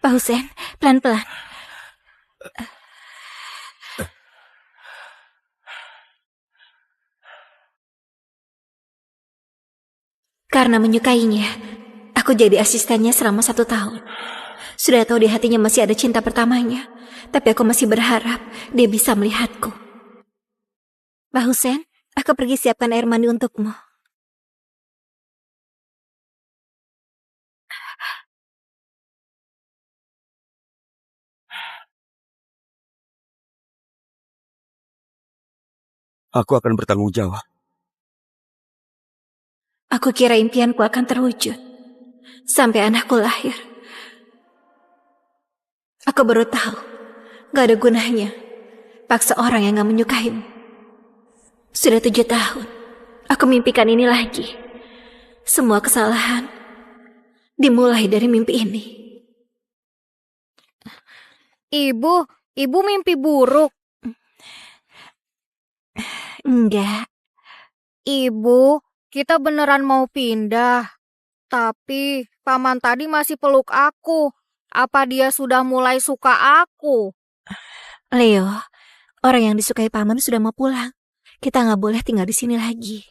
Pak Husein, pelan-pelan. Karena menyukainya, aku jadi asistennya selama 1 tahun. Sudah tahu di hatinya masih ada cinta pertamanya, tapi aku masih berharap dia bisa melihatku. Pak Husein, aku pergi siapkan air mandi untukmu. Aku akan bertanggung jawab. Aku kira impianku akan terwujud sampai anakku lahir. Aku baru tahu, gak ada gunanya paksa orang yang gak menyukaimu. Sudah 7 tahun, aku mimpikan ini lagi. Semua kesalahan dimulai dari mimpi ini. Ibu mimpi buruk. Enggak. Ibu, kita beneran mau pindah. Tapi paman tadi masih peluk aku. Apa dia sudah mulai suka aku? Leo, orang yang disukai paman sudah mau pulang. Kita gak boleh tinggal di sini lagi.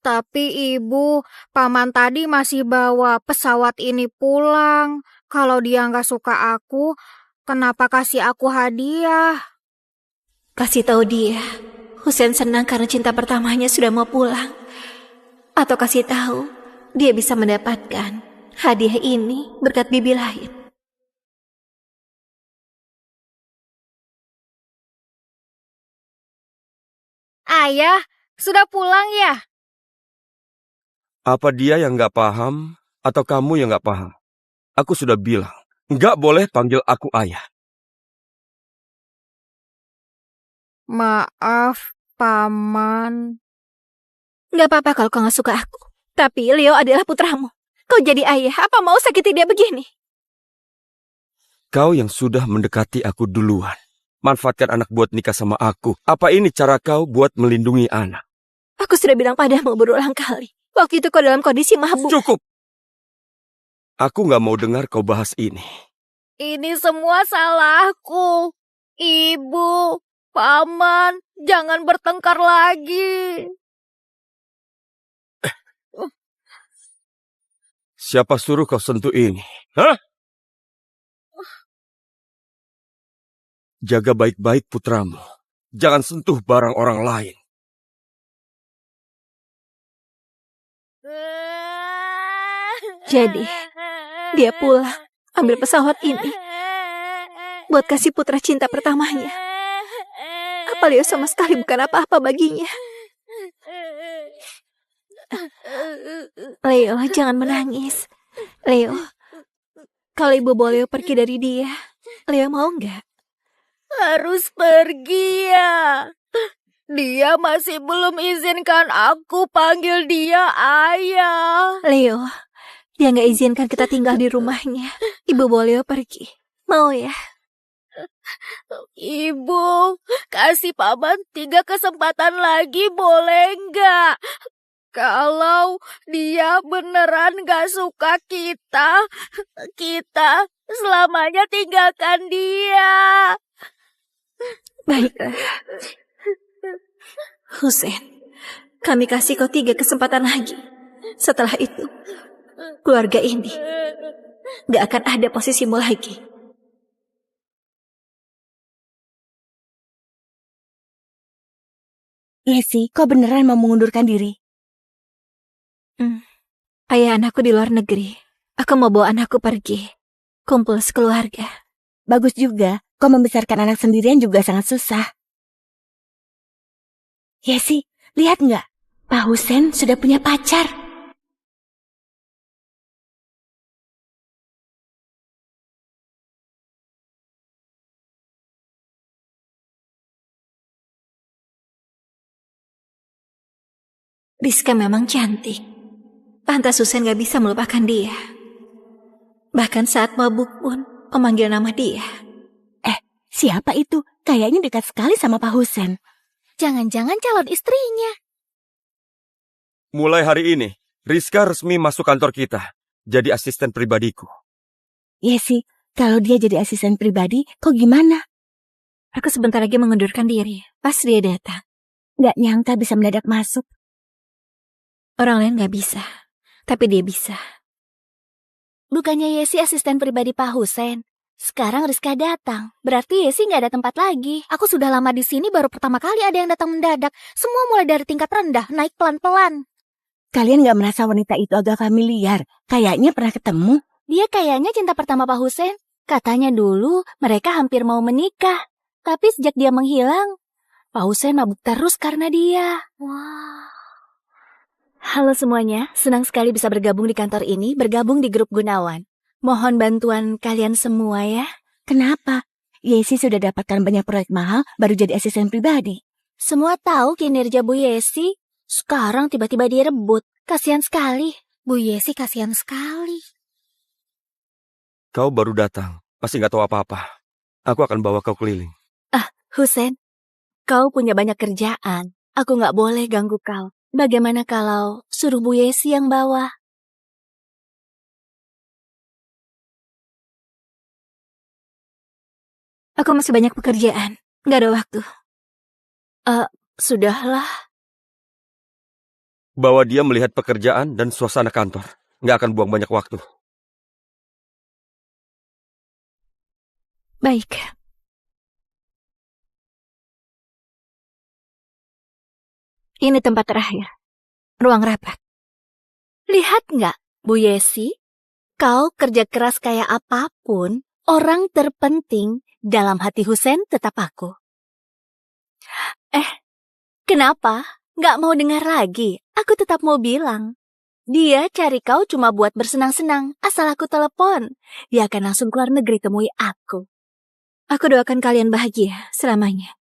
Tapi ibu, paman tadi masih bawa pesawat ini pulang. Kalau dia gak suka aku, kenapa kasih aku hadiah? Kasih tahu dia, Husein senang karena cinta pertamanya sudah mau pulang. Atau kasih tahu, dia bisa mendapatkan hadiah ini berkat bibi lain. Ayah, sudah pulang ya? Apa dia yang gak paham atau kamu yang gak paham? Aku sudah bilang, gak boleh panggil aku ayah. Maaf, paman. Gak apa-apa kalau kau gak suka aku. Tapi Leo adalah putramu. Kau jadi ayah, apa mau sakiti dia begini? Kau yang sudah mendekati aku duluan. Manfaatkan anak buat nikah sama aku. Apa ini cara kau buat melindungi anak? Aku sudah bilang padamu berulang kali. Waktu itu kau dalam kondisi mabuk. Cukup! Aku gak mau dengar kau bahas ini. Ini semua salahku. Ibu, paman, jangan bertengkar lagi. Siapa suruh kau sentuh ini? Hah? Jaga baik-baik putramu. Jangan sentuh barang orang lain. Jadi, dia pulang, ambil pesawat ini buat kasih putra cinta pertamanya. Apa Leo sama sekali bukan apa-apa baginya. Leo, jangan menangis. Leo, kalau ibu bawa Leo pergi dari dia, Leo mau nggak? Harus pergi ya. Dia masih belum izinkan aku panggil dia ayah. Leo, dia nggak izinkan kita tinggal di rumahnya. Ibu bawa Leo pergi. Mau ya? Ibu, kasih paman 3 kesempatan lagi boleh nggak? Kalau dia beneran gak suka kita selamanya tinggalkan dia. Baiklah. Husein, kami kasih kau 3 kesempatan lagi. Setelah itu, keluarga ini gak akan ada posisimu lagi. Yesi, kau beneran mau mengundurkan diri? Ayah anakku di luar negeri. Aku mau bawa anakku pergi. Kumpul sekeluarga. Bagus juga, kau membesarkan anak sendirian juga sangat susah. Yesi, lihat nggak? Pak Husein sudah punya pacar. Rizka memang cantik. Pantas Husein gak bisa melupakan dia. Bahkan saat mabuk pun memanggil nama dia. Siapa itu? Kayaknya dekat sekali sama Pak Husein. Jangan-jangan calon istrinya. Mulai hari ini, Rizka resmi masuk kantor kita. Jadi asisten pribadiku. Yesi, Kalau dia jadi asisten pribadi, kau gimana? Aku sebentar lagi mengundurkan diri. Pas dia datang. Gak nyangka bisa mendadak masuk. Orang lain gak bisa. Tapi dia bisa. Bukannya Yesi asisten pribadi Pak Husen? Sekarang Rizka datang. Berarti Yesi gak ada tempat lagi. Aku sudah lama di sini, baru pertama kali ada yang datang mendadak. Semua mulai dari tingkat rendah, naik pelan-pelan. Kalian gak merasa wanita itu agak familiar? Kayaknya pernah ketemu. Dia kayaknya cinta pertama Pak Husen. Katanya dulu mereka hampir mau menikah. Tapi sejak dia menghilang, Pak Husen mabuk terus karena dia. Wah. Halo semuanya, senang sekali bisa bergabung di kantor ini, bergabung di grup Gunawan. Mohon bantuan kalian semua ya. Kenapa? Yesi sudah dapatkan banyak proyek mahal, baru jadi asisten pribadi. Semua tahu kinerja Bu Yesi. Sekarang tiba-tiba direbut. Kasihan sekali. Bu Yesi kasihan sekali. Kau baru datang, masih nggak tahu apa-apa. Aku akan bawa kau keliling. Husen, kau punya banyak kerjaan. Aku nggak boleh ganggu kau. Bagaimana kalau suruh Bu Yesi yang bawa? Aku masih banyak pekerjaan. Gak ada waktu. Sudahlah. Bawa dia melihat pekerjaan dan suasana kantor. Nggak akan buang banyak waktu. Baik. Ini tempat terakhir. Ruang rapat. Lihat nggak, Bu Yesi? Kau kerja keras kayak apapun, orang terpenting dalam hati Husen tetap aku. Kenapa? Nggak mau dengar lagi? Aku tetap mau bilang. Dia cari kau cuma buat bersenang-senang, asal aku telepon. Dia akan langsung keluar negeri temui aku. Aku doakan kalian bahagia selamanya.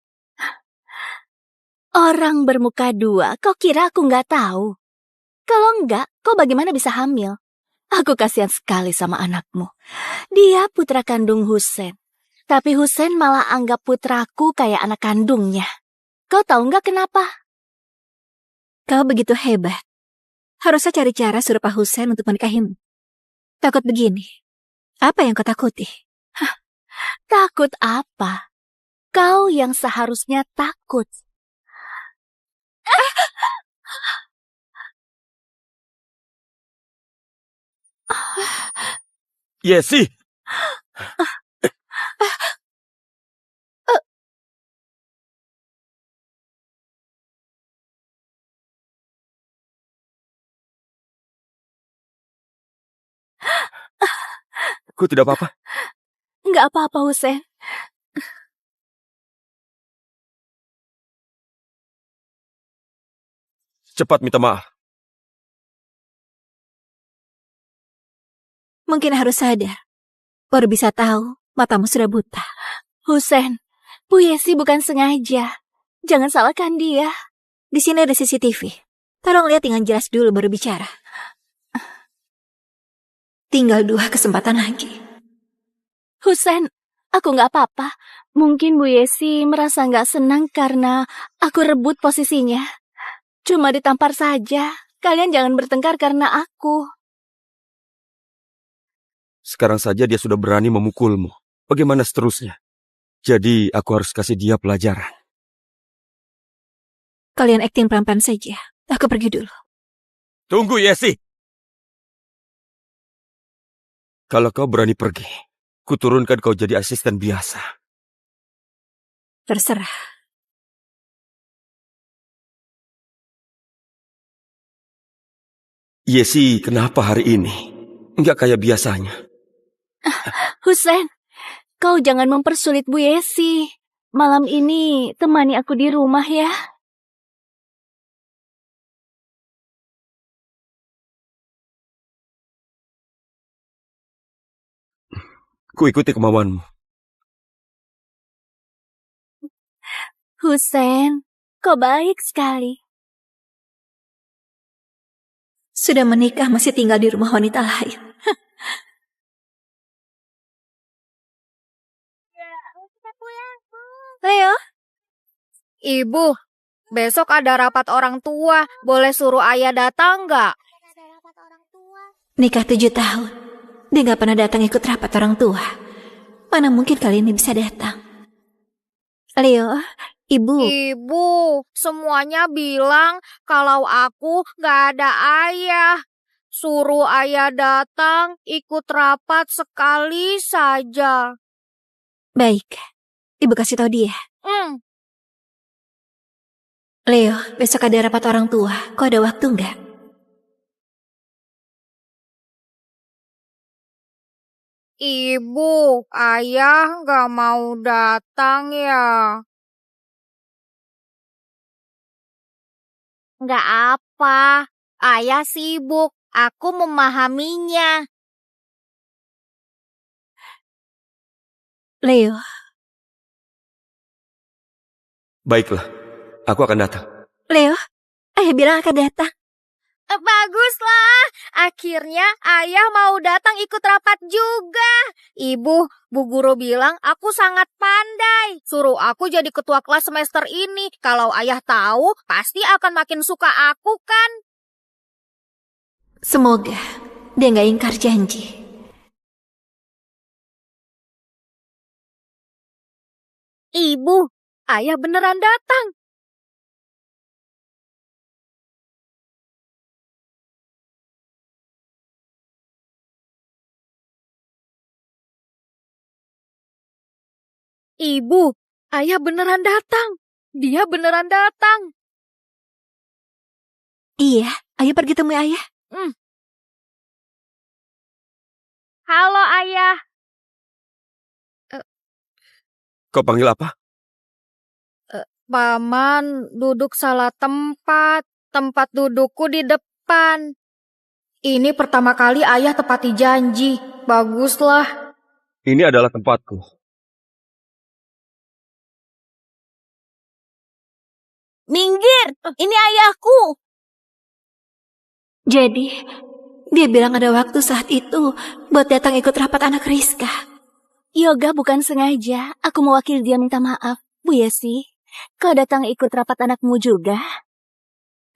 Orang bermuka dua, kau kira aku nggak tahu? Kalau enggak, kau bagaimana bisa hamil? Aku kasihan sekali sama anakmu. Dia putra kandung Husen. Tapi Husen malah anggap putraku kayak anak kandungnya. Kau tahu nggak kenapa? Kau begitu hebat. Harusnya cari cara suruh Pak Husen untuk menikahimu. Takut begini. Apa yang kau takuti? Takut apa? Kau yang seharusnya takut. Yesi! Ku tidak apa-apa. Nggak apa-apa, Husen. Cepat minta maaf. Mungkin harus sadar. Baru bisa tahu matamu sudah buta. Husen, Bu Yesi bukan sengaja. Jangan salahkan dia. Di sini ada CCTV. Tolong lihat dengan jelas dulu baru bicara. Tinggal 2 kesempatan lagi. Husen, aku nggak apa-apa. Mungkin Bu Yesi merasa nggak senang karena aku rebut posisinya. Cuma ditampar saja. Kalian jangan bertengkar karena aku. Sekarang saja dia sudah berani memukulmu. Bagaimana seterusnya? Jadi aku harus kasih dia pelajaran. Kalian akting pelan-pelan saja. Aku pergi dulu. Tunggu, Yesi! Kalau kau berani pergi, kuturunkan kau jadi asisten biasa. Terserah. Yesi, kenapa hari ini? Enggak kayak biasanya. Husen, kau jangan mempersulit Bu Yesi. Malam ini temani aku di rumah ya. Ku ikuti kemauanmu. Husen, kau baik sekali. Sudah menikah masih tinggal di rumah wanita lain. Leo? Ibu, besok ada rapat orang tua. Boleh suruh ayah datang nggak? Nikah 7 tahun. Dia gak pernah datang ikut rapat orang tua. Mana mungkin kali ini bisa datang? Leo, Ibu. Ibu, semuanya bilang kalau aku gak ada ayah. Suruh ayah datang ikut rapat sekali saja. Baik, Ibu kasih tahu dia. Leo, besok ada rapat orang tua. Kau ada waktu nggak? Ibu, ayah gak mau datang ya. Gak apa, ayah sibuk. Aku memahaminya. Leo, Baiklah, aku akan datang. Leo, ayah bilang akan datang. Baguslah, akhirnya ayah mau datang ikut rapat juga. Ibu, Bu Guru bilang aku sangat pandai. Suruh aku jadi ketua kelas semester ini. Kalau ayah tahu, pasti akan makin suka aku kan? Semoga dia nggak ingkar janji. Ibu, ayah beneran datang. Ibu, ayah beneran datang. Dia beneran datang. Iya, ayo pergi temui ayah. Halo ayah. Kau panggil apa? Paman duduk salah tempat. Tempat dudukku di depan. Ini pertama kali ayah tepati janji. Baguslah. Ini adalah tempatku. Minggir, ini ayahku. Jadi, dia bilang ada waktu saat itu buat datang ikut rapat anak Rizka. Yoga bukan sengaja. Aku mewakili dia minta maaf. Bu Yesi, kau datang ikut rapat anakmu juga?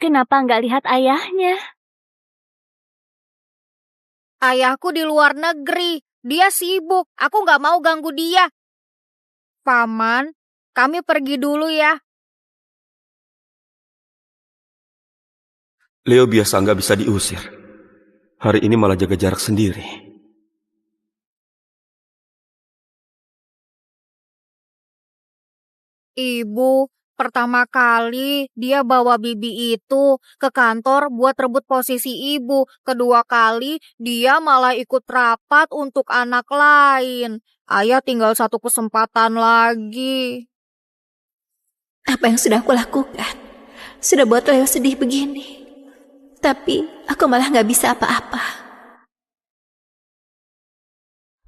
Kenapa nggak lihat ayahnya? Ayahku di luar negeri. Dia sibuk. Aku nggak mau ganggu dia. Paman, kami pergi dulu ya. Leo biasa nggak bisa diusir. Hari ini malah jaga jarak sendiri. Ibu, pertama kali dia bawa Bibi itu ke kantor buat rebut posisi ibu. Kedua kali dia malah ikut rapat untuk anak lain. Ayah tinggal satu kesempatan lagi. Apa yang sudah aku lakukan? Sudah buat Leo sedih begini. Tapi aku malah nggak bisa apa-apa.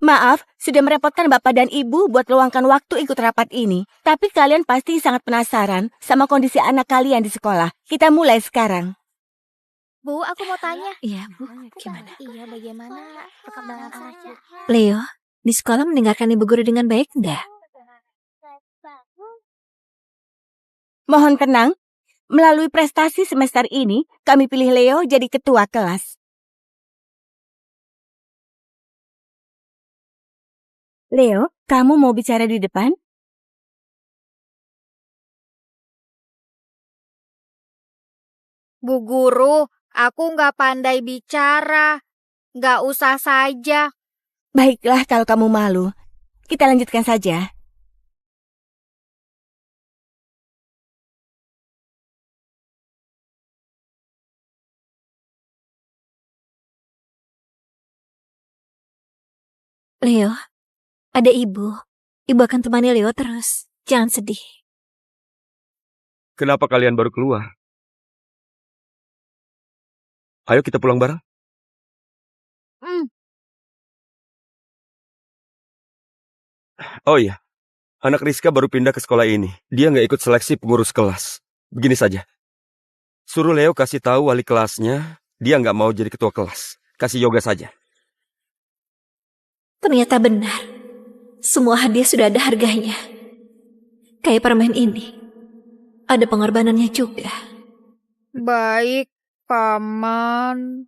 Maaf, sudah merepotkan Bapak dan Ibu buat luangkan waktu ikut rapat ini. Tapi kalian pasti sangat penasaran sama kondisi anak kalian di sekolah. Kita mulai sekarang. Bu, aku mau tanya. Iya, Bu. Gimana? Iya, bagaimana perkembangan anaknya? Leo, di sekolah mendengarkan ibu guru dengan baik nggak? Mohon tenang, melalui prestasi semester ini, kami pilih Leo jadi ketua kelas. Leo, kamu mau bicara di depan? Bu Guru, aku nggak pandai bicara. Nggak usah saja. Baiklah kalau kamu malu. Kita lanjutkan saja. Leo, ada ibu. Ibu akan temani Leo terus. Jangan sedih. Kenapa kalian baru keluar? Ayo kita pulang bareng. Oh iya, anak Rizka baru pindah ke sekolah ini. Dia nggak ikut seleksi pengurus kelas. Begini saja. Suruh Leo kasih tahu wali kelasnya, dia nggak mau jadi ketua kelas. Kasih Yoga saja. Ternyata benar. Semua hadiah sudah ada harganya. Kayak permen ini. Ada pengorbanannya juga. Baik, Paman.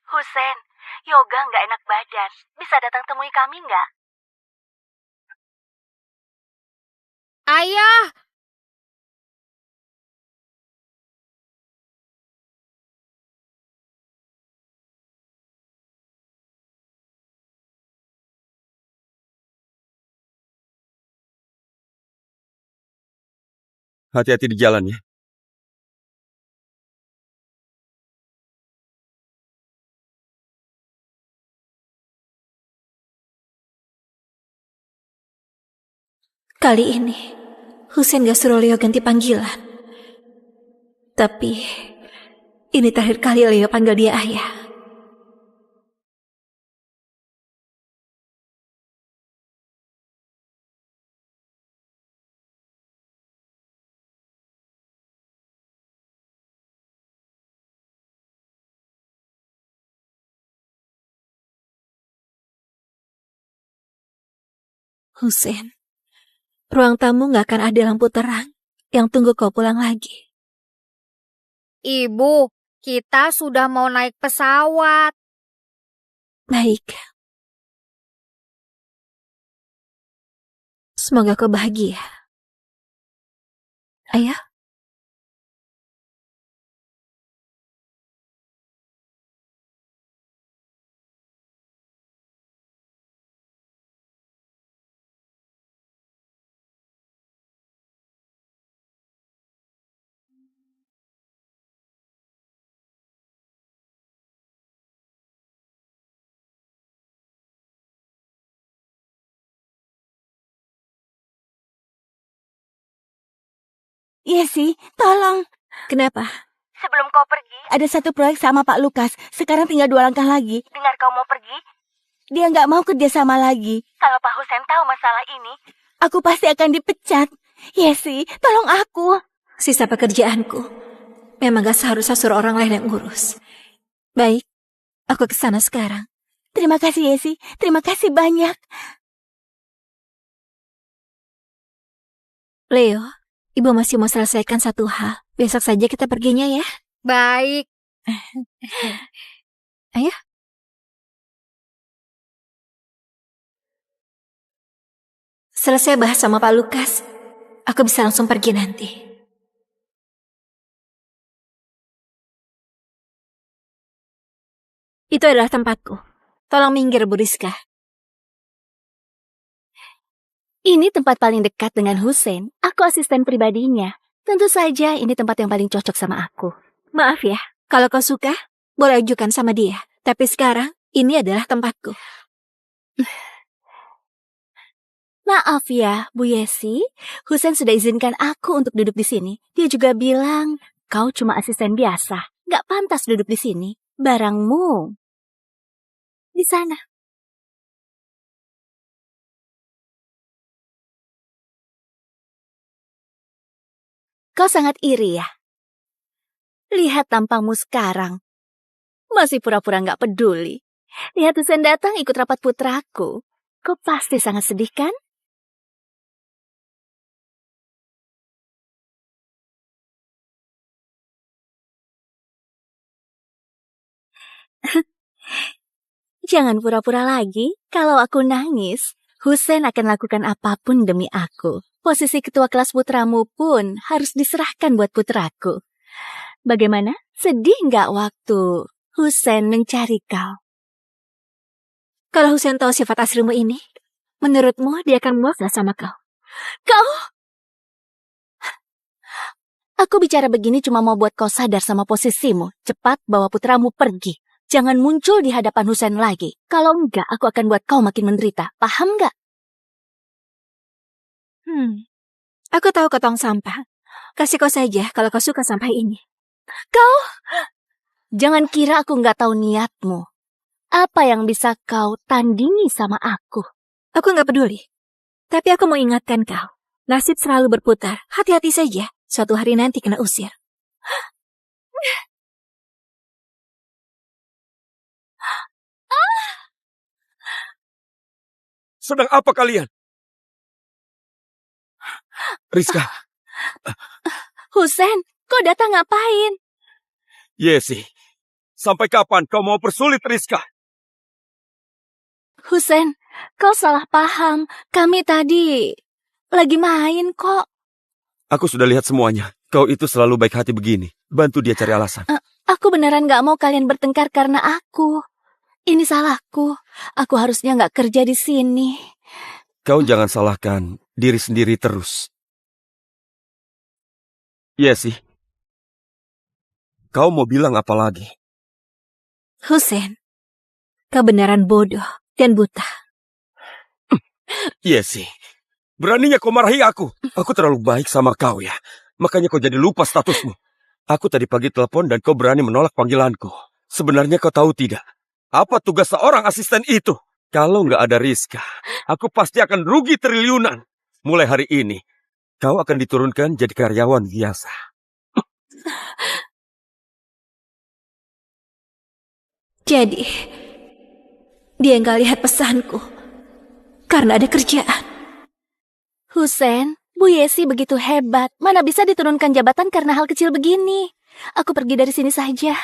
Husen, Yoga nggak enak badan. Bisa datang temui kami nggak? Ayah, Hati-hati di jalan ya. Kali ini, Husen gak suruh Leo ganti panggilan. Tapi, ini terakhir kali Leo panggil dia ayah. Husen, ruang tamu gak akan ada lampu terang yang tunggu kau pulang lagi. Ibu, kita sudah mau naik pesawat. Baik. Semoga kau bahagia. Ayah? Yesi, tolong. Kenapa? Sebelum kau pergi, ada satu proyek sama Pak Lukas. Sekarang tinggal 2 langkah lagi. Dengar kau mau pergi? Dia nggak mau kerja sama lagi. Kalau Pak Husen tahu masalah ini, aku pasti akan dipecat. Yesi, tolong aku. Sisa pekerjaanku memang gak seharusnya suruh orang lain yang ngurus. Baik, aku ke sana sekarang. Terima kasih, Yesi. Terima kasih banyak. Leo, ibu masih mau selesaikan satu hal. Besok saja kita perginya ya. Baik. Ayo. Selesai bahas sama Pak Lukas, aku bisa langsung pergi nanti. Itu adalah tempatku. Tolong minggir, Bu Rizka. Ini tempat paling dekat dengan Husen. Aku asisten pribadinya. Tentu saja ini tempat yang paling cocok sama aku. Maaf ya, kalau kau suka, boleh ajukan sama dia. Tapi sekarang, ini adalah tempatku. Maaf ya, Bu Yesi. Husen sudah izinkan aku untuk duduk di sini. Dia juga bilang, kau cuma asisten biasa. Gak pantas duduk di sini. Barangmu di sana. Kau sangat iri ya? Lihat tampangmu sekarang. Masih pura-pura gak peduli. Lihat Husen datang ikut rapat putraku. Kau pasti sangat sedih kan? Jangan pura-pura lagi. Kalau aku nangis, Husen akan lakukan apapun demi aku. Posisi ketua kelas putramu pun harus diserahkan buat putraku. Bagaimana? Sedih nggak waktu Husen mencari kau? Kalau Husen tahu sifat aslimu ini, menurutmu dia akan muak gak sama kau? Kau? Aku bicara begini cuma mau buat kau sadar sama posisimu. Cepat bawa putramu pergi. Jangan muncul di hadapan Husen lagi. Kalau enggak, aku akan buat kau makin menderita. Paham nggak? Aku tahu kau tong sampah. Kasih kau saja kalau kau suka sampah ini. Kau? Jangan kira aku nggak tahu niatmu. Apa yang bisa kau tandingi sama aku? Aku nggak peduli. Tapi aku mau ingatkan kau. Nasib selalu berputar. Hati-hati saja. Suatu hari nanti kena usir. Sedang apa kalian? Rizka. Husen, Kau datang ngapain? Yesi, sampai kapan kau mau persulit Rizka? Husen, kau salah paham. Kami tadi lagi main kok. Aku sudah lihat semuanya. Kau itu selalu baik hati begini. Bantu dia cari alasan. Aku beneran gak mau kalian bertengkar karena aku. Ini salahku. Aku harusnya gak kerja di sini. Kau jangan salahkan diri sendiri terus. Yesi, kau mau bilang apa lagi? Husen, kau beneran bodoh dan buta. Yesi, beraninya kau marahi aku. Aku terlalu baik sama kau ya. Makanya kau jadi lupa statusmu. Aku tadi pagi telepon dan kau berani menolak panggilanku. Sebenarnya kau tahu tidak? Apa tugas seorang asisten itu? Kalau nggak ada Rizka, aku pasti akan rugi triliunan. Mulai hari ini, kau akan diturunkan jadi karyawan biasa. Jadi, dia nggak lihat pesanku karena ada kerjaan. Husen, Bu Yesi begitu hebat. Mana bisa diturunkan jabatan karena hal kecil begini. Aku pergi dari sini saja.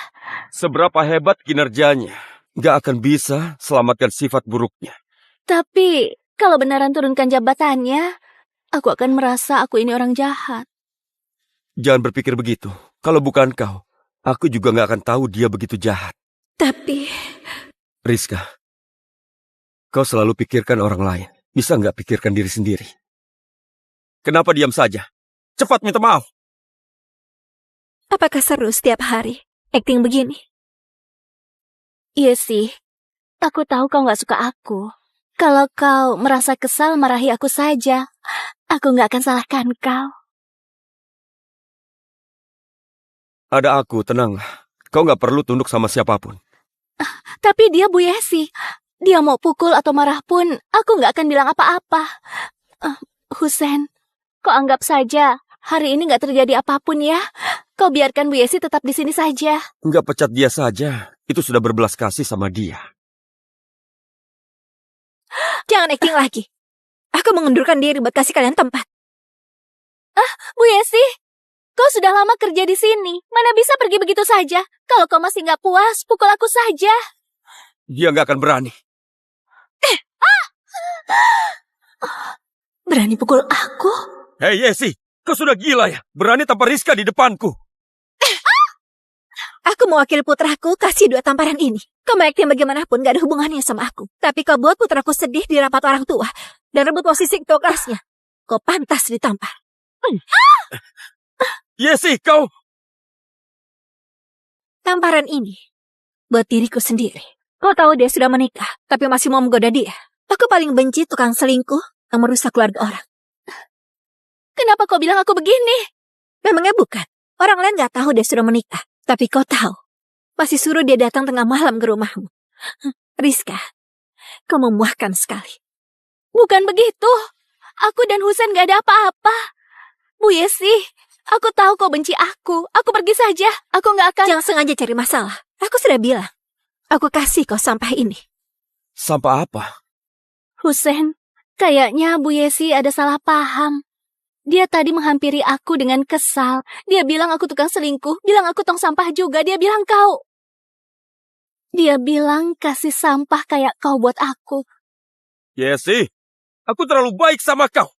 Seberapa hebat kinerjanya, nggak akan bisa selamatkan sifat buruknya. Tapi, kalau beneran turunkan jabatannya, aku akan merasa aku ini orang jahat. Jangan berpikir begitu. Kalau bukan kau, aku juga nggak akan tahu dia begitu jahat. Tapi, Rizka, kau selalu pikirkan orang lain. Bisa nggak pikirkan diri sendiri? Kenapa diam saja? Cepat minta maaf. apakah seru setiap hari acting begini? Iya sih, aku tahu kau gak suka aku. Kalau kau merasa kesal, marahi aku saja. Aku gak akan salahkan kau. Ada aku, tenanglah. Kau nggak perlu tunduk sama siapapun. Tapi dia Bu Yesi. Dia mau pukul atau marah pun, aku gak akan bilang apa-apa. Husen, kau anggap saja hari ini gak terjadi apapun ya. Kau biarkan Bu Yesi tetap di sini saja. Nggak pecat dia saja. Itu sudah berbelas kasih sama dia. Jangan acting lagi. Aku mengundurkan diri buat kasih kalian tempat. Bu Yesi, kau sudah lama kerja di sini. Mana bisa pergi begitu saja? Kalau kau masih gak puas, pukul aku saja. Dia nggak akan berani. Berani pukul aku? Hei Yesi, kau sudah gila ya? Berani tampar Rizka di depanku. Aku mewakili putraku kasih 2 tamparan ini. Kau mau acting bagaimanapun gak ada hubungannya sama aku. Tapi kau buat putraku sedih di rapat orang tua dan rebut posisi ketua kelasnya. Kau pantas ditampar. Yesi, kau... Tamparan ini buat diriku sendiri. Kau tahu dia sudah menikah, tapi masih mau menggoda dia. Aku paling benci tukang selingkuh yang merusak keluarga orang. Kenapa kau bilang aku begini? Memangnya bukan? Orang lain gak tahu dia sudah menikah. Tapi kau tahu. Masih suruh dia datang tengah malam ke rumahmu. Rizka, kau memuahkan sekali. Bukan begitu. Aku dan Husen gak ada apa-apa. Bu Yesi, aku tahu kau benci aku. Aku pergi saja. Aku gak akan... Jangan sengaja cari masalah. Aku sudah bilang. Aku kasih kau sampah ini. Sampah apa? Husen, kayaknya Bu Yesi ada salah paham. Dia tadi menghampiri aku dengan kesal. Dia bilang aku tukang selingkuh, bilang aku tong sampah juga. Dia bilang kau. Dia bilang kasih sampah kayak kau buat aku. Yesi, aku terlalu baik sama kau.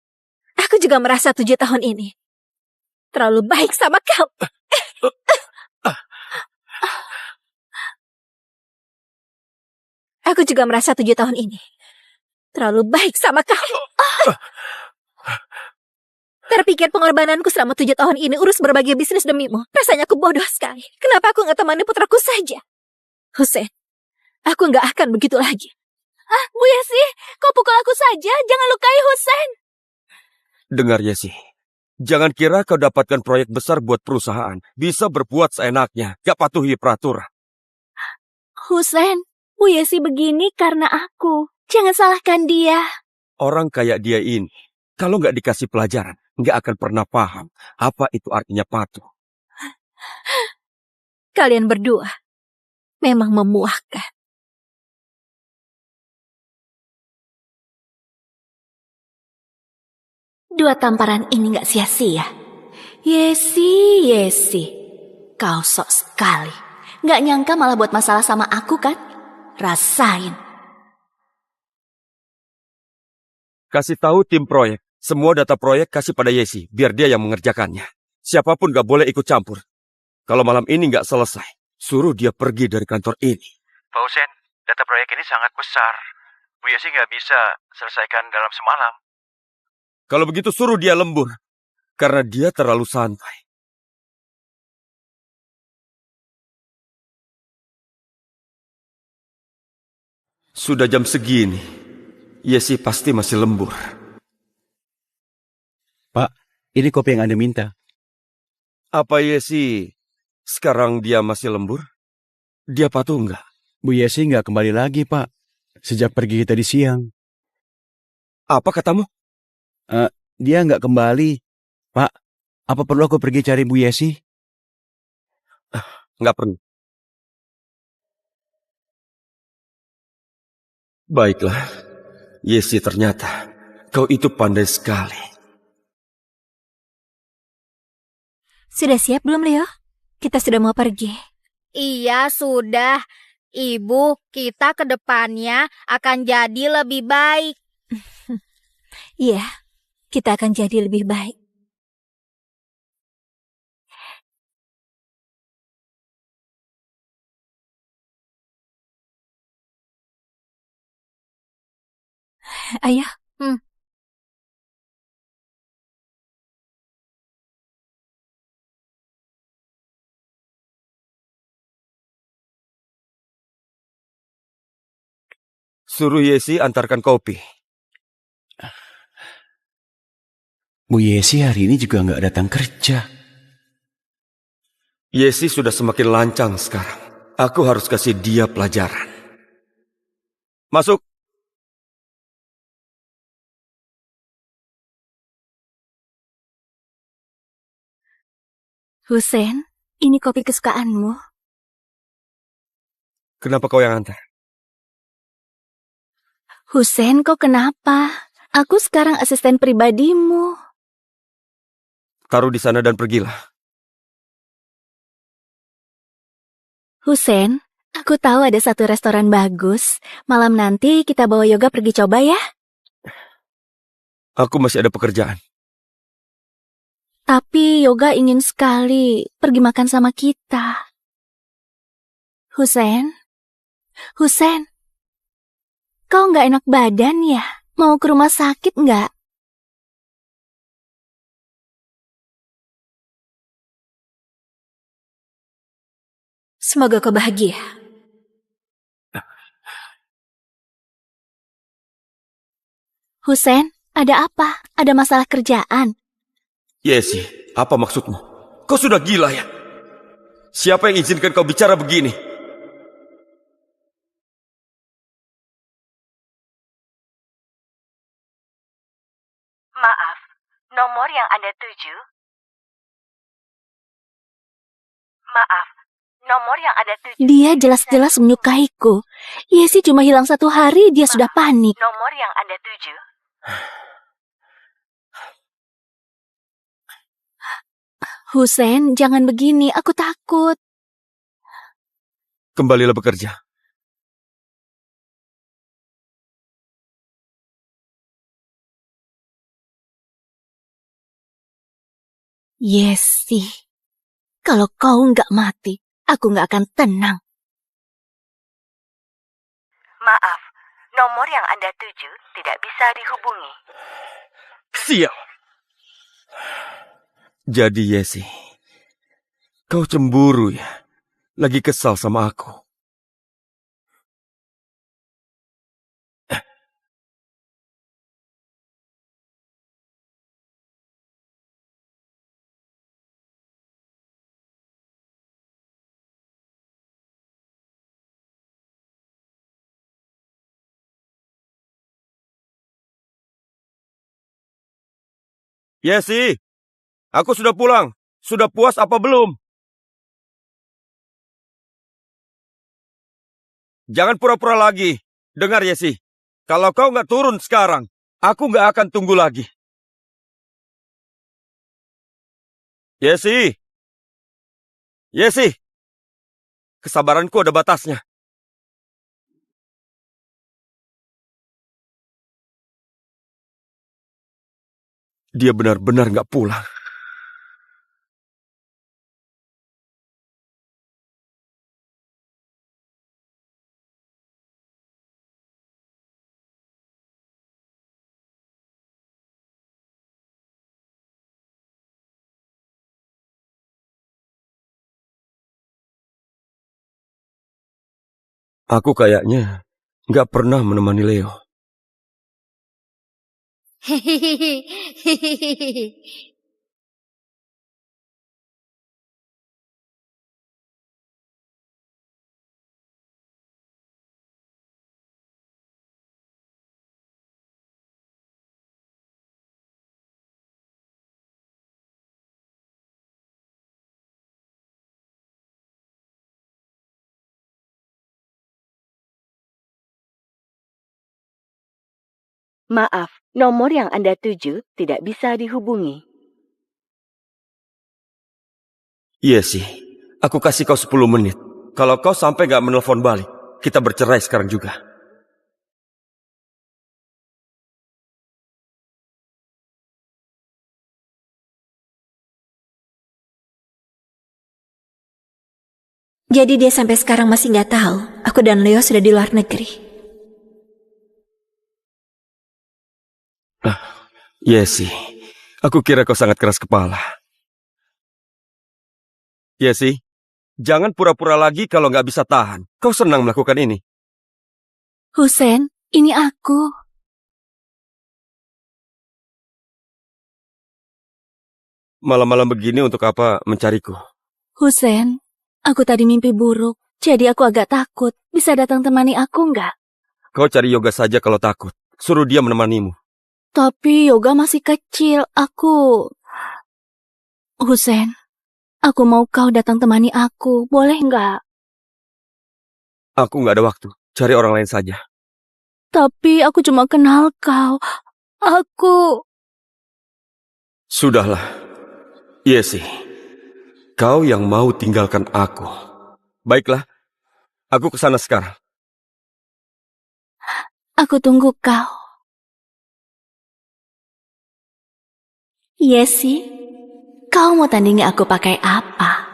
Aku juga merasa 7 tahun ini terlalu baik sama kau. Aku juga merasa 7 tahun ini terlalu baik sama kau. Terpikir pengorbananku selama 7 tahun ini urus berbagai bisnis demimu. Rasanya aku bodoh sekali. Kenapa aku gak temani putraku saja? Husen, aku gak akan begitu lagi. Bu Yesi, kau pukul aku saja. Jangan lukai Husen. Dengar Yesi, jangan kira kau dapatkan proyek besar buat perusahaan. Bisa berbuat seenaknya, gak patuhi peraturan. Husen, Bu Yesi begini karena aku. Jangan salahkan dia. Orang kayak dia ini, kalau nggak dikasih pelajaran, nggak akan pernah paham apa itu artinya patuh. Kalian berdua memang memuahkan. Dua tamparan ini gak sia-sia. Yesi, kau sok sekali. Nggak nyangka malah buat masalah sama aku kan? Rasain. Kasih tahu tim proyek. Semua data proyek kasih pada Yesi, biar dia yang mengerjakannya. Siapapun gak boleh ikut campur. Kalau malam ini gak selesai, suruh dia pergi dari kantor ini. Pak Husen, data proyek ini sangat besar. Bu Yesi nggak bisa selesaikan dalam semalam. Kalau begitu suruh dia lembur, karena dia terlalu santai. Sudah jam segini, Yesi pasti masih lembur. Pak, ini kopi yang Anda minta. Apa Yesi sekarang dia masih lembur? Dia patuh nggak? Bu Yesi nggak kembali lagi, Pak. Sejak pergi tadi siang. Apa katamu? Dia nggak kembali. Pak, apa perlu aku pergi cari Bu Yesi? Nggak perlu. Baiklah, Yesi ternyata kau itu pandai sekali. Sudah siap belum, Leo? Kita sudah mau pergi. Iya, sudah. Ibu, kita ke depannya akan jadi lebih baik. Iya, kita akan jadi lebih baik. Ayah. Suruh Yesi antarkan kopi. Bu Yesi hari ini juga nggak datang kerja. Yesi sudah semakin lancang sekarang. Aku harus kasih dia pelajaran. Masuk. Husen, ini kopi kesukaanmu. Kenapa kau yang antar? Husen, kok kenapa? Aku sekarang asisten pribadimu. Taruh di sana dan pergilah. Husen, aku tahu ada satu restoran bagus. Malam nanti kita bawa Yoga pergi coba ya. Aku masih ada pekerjaan. Tapi Yoga ingin sekali pergi makan sama kita. Husen, kau nggak enak badan ya? Mau ke rumah sakit nggak? Semoga kau bahagia. Husen, ada apa? Ada masalah kerjaan? Yesi, apa maksudmu? Kau sudah gila ya? Siapa yang izinkan kau bicara begini? Maaf, nomor yang Anda tuju. Maaf, nomor yang Anda tuju. Dia jelas-jelas menyukaiku. Yesi cuma hilang 1 hari, dia sudah panik. Nomor yang Anda tuju. Husen, jangan begini, aku takut. Kembalilah bekerja. Yesi, kalau kau nggak mati, aku nggak akan tenang. Maaf, nomor yang Anda tuju tidak bisa dihubungi. Sial. Jadi Yesi, kau cemburu ya? Lagi kesal sama aku. Yesi, aku sudah pulang. Sudah puas apa belum? Jangan pura-pura lagi. Dengar Yesi, kalau kau nggak turun sekarang, aku nggak akan tunggu lagi. Yesi! Yesi! Kesabaranku ada batasnya. Dia benar-benar nggak pulang. Aku kayaknya nggak pernah menemani Leo. Hehehe. Maaf, nomor yang Anda tuju tidak bisa dihubungi. Iya sih, aku kasih kau 10 menit. Kalau kau sampai nggak menelpon balik, kita bercerai sekarang juga. Jadi dia sampai sekarang masih nggak tahu aku dan Leo sudah di luar negeri. Iya sih, aku kira kau sangat keras kepala. Iya sih, jangan pura-pura lagi kalau nggak bisa tahan. Kau senang melakukan ini. Husen, ini aku. Malam-malam begini untuk apa mencariku? Husen, aku tadi mimpi buruk. Jadi aku agak takut. Bisa datang temani aku nggak? Kau cari Yoga saja kalau takut. Suruh dia menemanimu. Tapi Yoga masih kecil. Husen, aku mau kau datang temani aku. Boleh nggak? Aku nggak ada waktu. Cari orang lain saja. Tapi aku cuma kenal kau. Sudahlah. Iya sih. Kau yang mau tinggalkan aku. Baiklah. Aku ke sana sekarang. Aku tunggu kau. Yesi, kau mau tandingi aku pakai apa?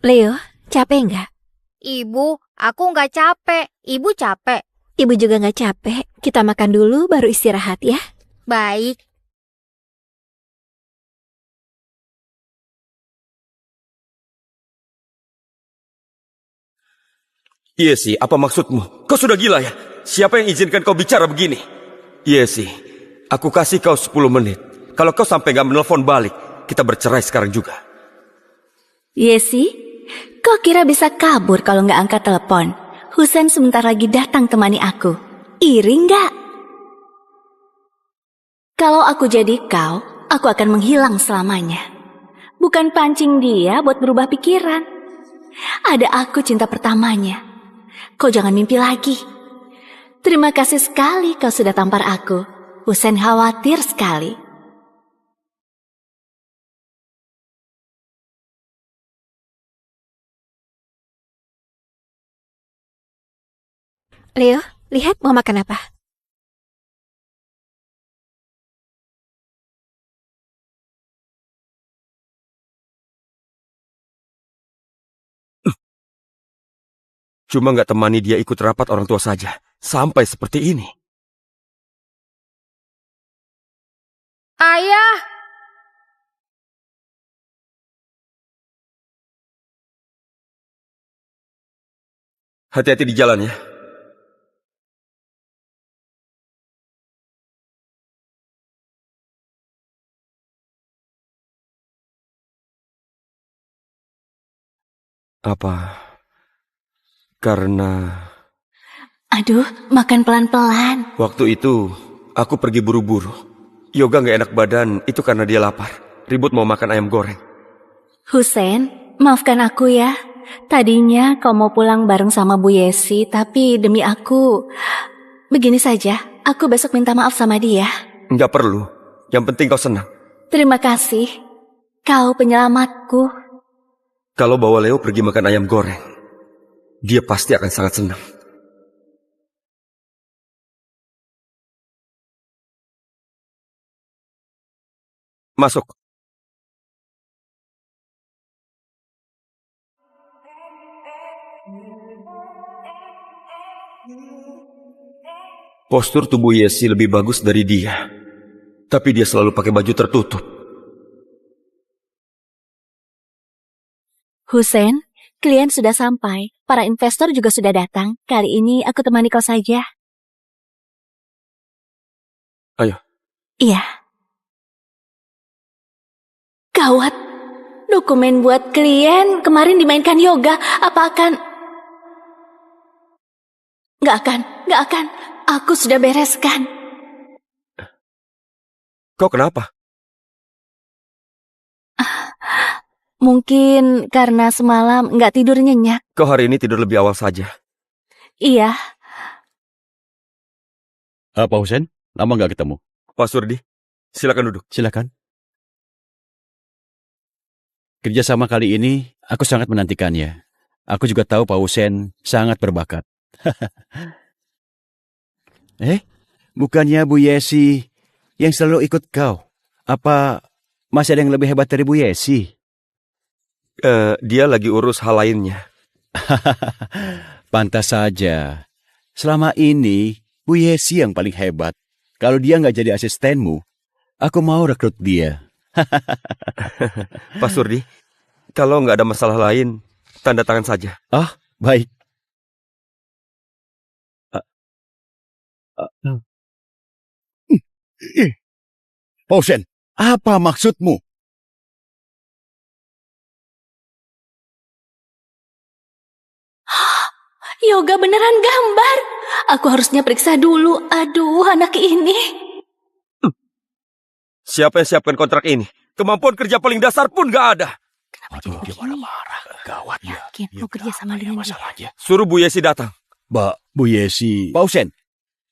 Leo, capek nggak? Ibu, aku nggak capek. Ibu capek. Ibu juga nggak capek. Kita makan dulu baru istirahat ya. Baik. Iya sih, apa maksudmu? Kau sudah gila ya? Siapa yang izinkan kau bicara begini? Iya sih, aku kasih kau 10 menit. Kalau kau sampai gak menelpon balik, kita bercerai sekarang juga. Yesi, kau kira bisa kabur kalau nggak angkat telepon? Husen sebentar lagi datang temani aku. Iri nggak? Kalau aku jadi kau, aku akan menghilang selamanya. Bukan pancing dia buat berubah pikiran. Ada aku cinta pertamanya. Kau jangan mimpi lagi. Terima kasih sekali kau sudah tampar aku. Husen khawatir sekali. Leo, lihat mau makan apa? Cuma gak temani dia ikut rapat orang tua saja. Sampai seperti ini. Ayah, Hati-hati di jalan ya. Apa? Karena Aduh, makan pelan-pelan. waktu itu aku pergi buru-buru. Yoga gak enak badan, itu karena dia lapar. Ribut mau makan ayam goreng. Husen, maafkan aku ya. Tadinya kau mau pulang bareng sama Bu Yesi, tapi demi aku, begini saja, aku besok minta maaf sama dia. Nggak perlu. Yang penting kau senang. Terima kasih, kau penyelamatku. Kalau bawa Leo pergi makan ayam goreng, dia pasti akan sangat senang. Masuk. Postur tubuh Yesi lebih bagus dari dia. Tapi dia selalu pakai baju tertutup. Hussein, klien sudah sampai. Para investor juga sudah datang. Kali ini aku temani kau saja. Ayo. Iya. Gawat. Dokumen buat klien kemarin dimainkan Yoga. Apa akan... Nggak akan. Aku sudah bereskan. Kau kenapa? Mungkin karena semalam nggak tidur nyenyak. Kau hari ini tidur lebih awal saja. Iya. Pak Hussein, lama nggak ketemu. Pak Surdi, silakan duduk. Silakan. Kerjasama kali ini aku sangat menantikannya. Aku juga tahu Pak Hussein sangat berbakat. Bukannya Bu Yesi yang selalu ikut kau? Apa masih ada yang lebih hebat dari Bu Yesi? Dia lagi urus hal lainnya. Pantas saja. Selama ini Bu Yesi yang paling hebat. Kalau dia nggak jadi asistenmu, aku mau rekrut dia. Pak Surdi, kalau nggak ada masalah lain, tanda tangan saja. Ah, baik. Pak Hussein, apa maksudmu? Yoga beneran gambar. Aku harusnya periksa dulu. Aduh, anak ini. Siapa yang siapkan kontrak ini? Kemampuan kerja paling dasar pun nggak ada. Kenapa jadi begini? Gawat ya. Yakin mau kerja sama dengan dia. Suruh Bu Yesi datang. Bu Yesi. Pak Hussein,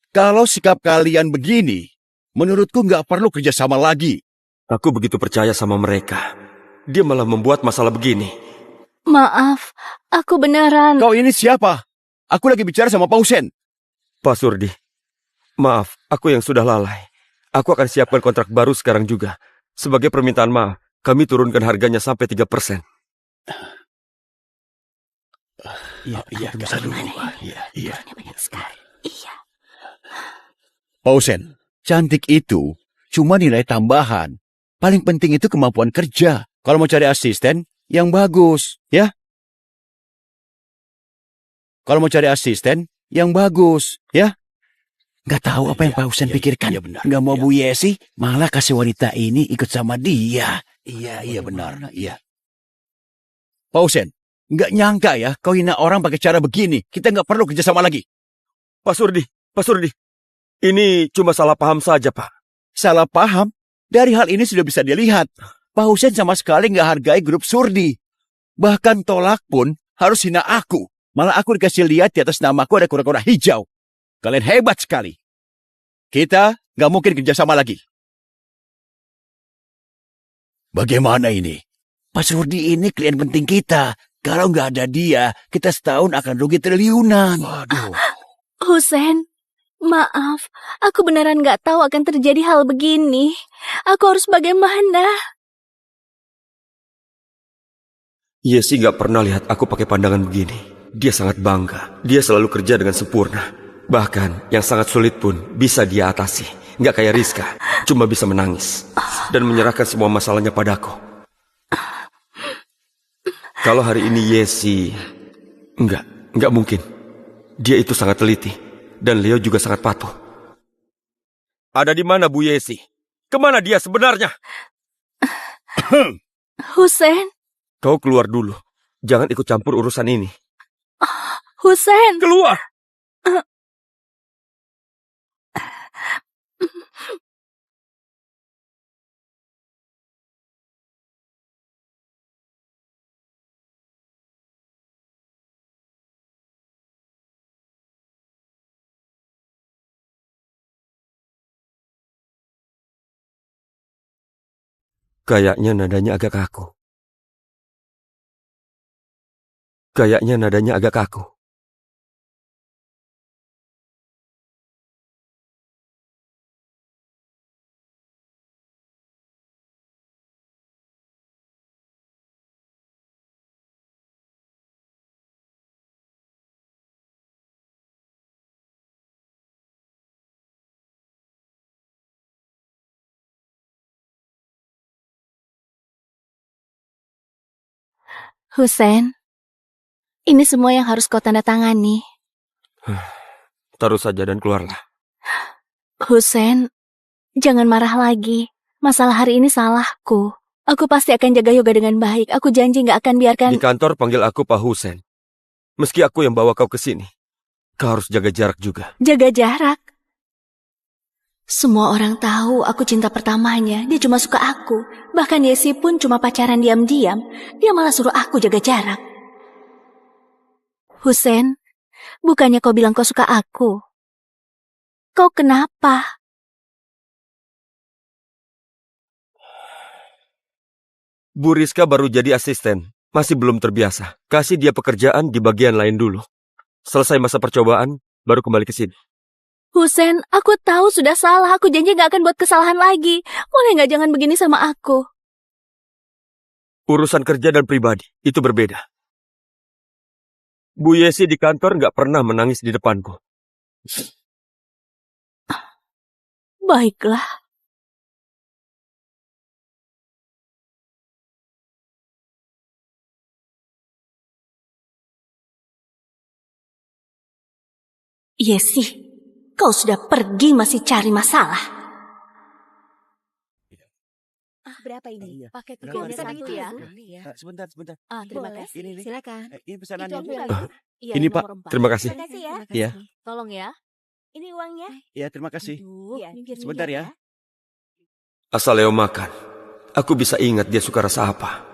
kalau sikap kalian begini, menurutku nggak perlu kerjasama lagi. Aku begitu percaya sama mereka. Dia malah membuat masalah begini. Maaf, aku beneran. Kau ini siapa? Aku lagi bicara sama Pak Hussein. Pak Surdi, maaf, aku yang sudah lalai. Aku akan siapkan kontrak baru sekarang juga. Sebagai permintaan maaf, kami turunkan harganya sampai 3%. Iya, bisa dulu. Iya. Banyak sekali. Iya. Pak Hussein, cantik itu cuma nilai tambahan. Paling penting itu kemampuan kerja. Kalau mau cari asisten, yang bagus, ya. Kalau mau cari asisten, yang bagus, ya. Nggak tahu apa yang Pak Hussein pikirkan. Iya, benar. Nggak mau Bu Yesi, malah kasih wanita ini ikut sama dia. Iya, benar. Iya. Pak Hussein, nggak nyangka ya kau hina orang pakai cara begini. Kita nggak perlu kerjasama lagi. Pak Surdi, ini cuma salah paham saja, Pak. Salah paham? Dari hal ini sudah bisa dilihat. Pak Hussein sama sekali nggak hargai grup Surdi. Bahkan tolak pun harus hina aku. Malah aku dikasih lihat di atas namaku ada kura-kura hijau. Kalian hebat sekali. Kita nggak mungkin kerjasama lagi. Bagaimana ini? Pak Surdi ini klien penting kita. Kalau nggak ada dia, kita setahun akan rugi triliunan. Waduh. Hussein, maaf. Aku beneran nggak tahu akan terjadi hal begini. Aku harus bagaimana? Yesi nggak pernah lihat aku pakai pandangan begini. Dia sangat bangga. Dia selalu kerja dengan sempurna. Bahkan yang sangat sulit pun bisa dia atasi. Nggak kayak Rizka, cuma bisa menangis dan menyerahkan semua masalahnya padaku. Kalau hari ini Yesi, nggak mungkin. Dia itu sangat teliti dan Leo juga sangat patuh. Ada di mana Bu Yesi? Kemana dia sebenarnya? Hussein, Kau keluar dulu. Jangan ikut campur urusan ini. Hussein. Keluar! Kayaknya nadanya agak kaku. Kayaknya nadanya agak kaku. Husen, ini semua yang harus kau tanda tangani. Taruh saja dan keluarlah. Husen, jangan marah lagi. Masalah hari ini salahku. Aku pasti akan jaga Yoga dengan baik. Aku janji gak akan biarkan... Di kantor panggil aku Pak Husen. Meski aku yang bawa kau ke sini, kau harus jaga jarak juga. Jaga jarak? Semua orang tahu aku cinta pertamanya. Dia cuma suka aku. Bahkan Yesi pun cuma pacaran diam-diam. Dia malah suruh aku jaga jarak. Husen, bukannya kau bilang kau suka aku? Kau kenapa? Bu Rizka baru jadi asisten, masih belum terbiasa. Kasih dia pekerjaan di bagian lain dulu. Selesai masa percobaan, baru kembali ke sini. Husen, aku tahu sudah salah. Aku janji gak akan buat kesalahan lagi. Boleh gak jangan begini sama aku? Urusan kerja dan pribadi, itu berbeda. Bu Yesi di kantor gak pernah menangis di depanku. Baiklah. Yesi, kau sudah pergi masih cari masalah. Berapa ini? Pakai Berapa? tiga satu Gitu ya. Sebentar. Terima Boleh. kasih. Ini Silakan. ini pesanannya. Itu aku yang- Iya, Ini, Pak. nomor 4. Terima kasih. Terima kasih ya. Iya. Tolong ya. Ini uangnya. Ya, terima kasih. Iya, Sebentar ya. Asal Leo makan, aku bisa ingat dia suka rasa apa.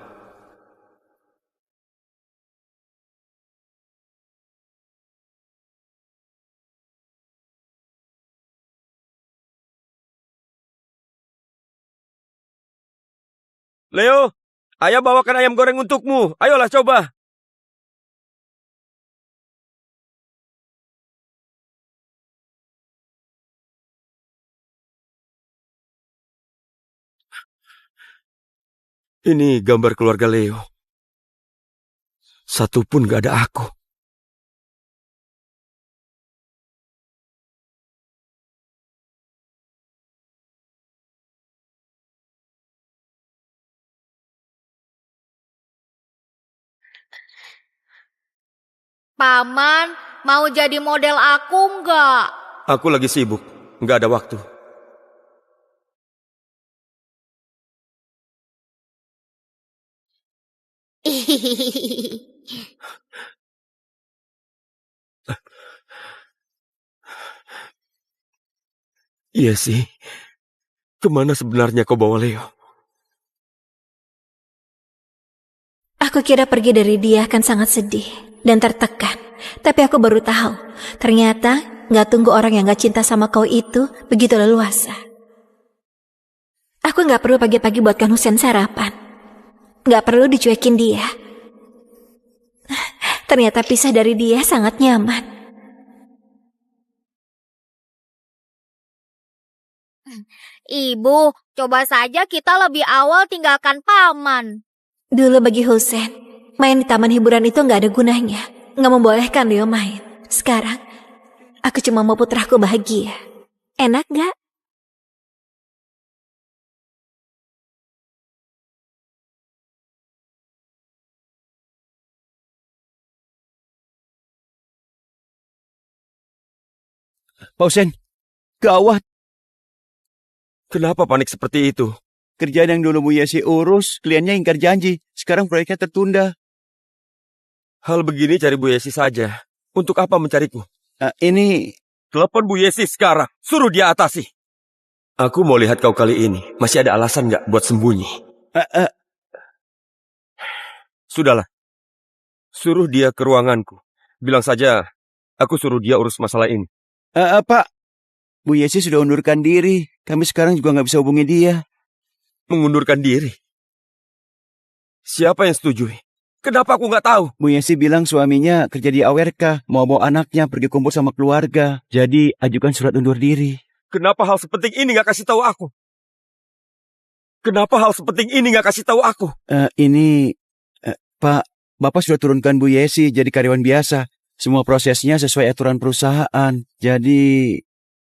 Leo, ayah bawakan ayam goreng untukmu. Ayolah coba. Ini gambar keluarga Leo. Satu pun gak ada aku. Paman, mau jadi model aku nggak? Aku lagi sibuk, gak ada waktu. Iya sih. Kemana sebenarnya kau bawa Leo? Aku kira pergi dari dia akan sangat sedih dan tertekan. Tapi aku baru tahu, ternyata gak tunggu orang yang gak cinta sama kau itu begitu leluasa. Aku gak perlu pagi-pagi buatkan Husen sarapan. Gak perlu dicuekin dia. Ternyata pisah dari dia sangat nyaman. Ibu, coba saja kita lebih awal tinggalkan paman. Dulu bagi Husen, main di taman hiburan itu gak ada gunanya. Gak membolehkan Leo main. Sekarang, aku cuma mau putraku bahagia. Enak gak? Pak Husen, gawat. Kenapa panik seperti itu? Kerjaan yang dulu Bu Yesi urus, kliennya ingkar janji. Sekarang proyeknya tertunda. Hal begini cari Bu Yesi saja. Untuk apa mencariku? Ini... Telepon Bu Yesi sekarang. Suruh dia atasi. Aku mau lihat kau kali ini. Masih ada alasan nggak buat sembunyi? Sudahlah. Suruh dia ke ruanganku. Bilang saja, aku suruh dia urus masalah ini. Pak, Bu Yesi sudah undurkan diri. Kami sekarang juga nggak bisa hubungi dia. Mengundurkan diri? Siapa yang setujui? Kenapa aku nggak tahu? Bu Yesi bilang suaminya kerja di AWRK, mau bawa anaknya pergi kumpul sama keluarga. Jadi ajukan surat undur diri. Kenapa hal sepenting ini nggak kasih tahu aku? Kenapa hal sepenting ini nggak kasih tahu aku? Pak, Bapak sudah turunkan Bu Yesi jadi karyawan biasa. Semua prosesnya sesuai aturan perusahaan. Jadi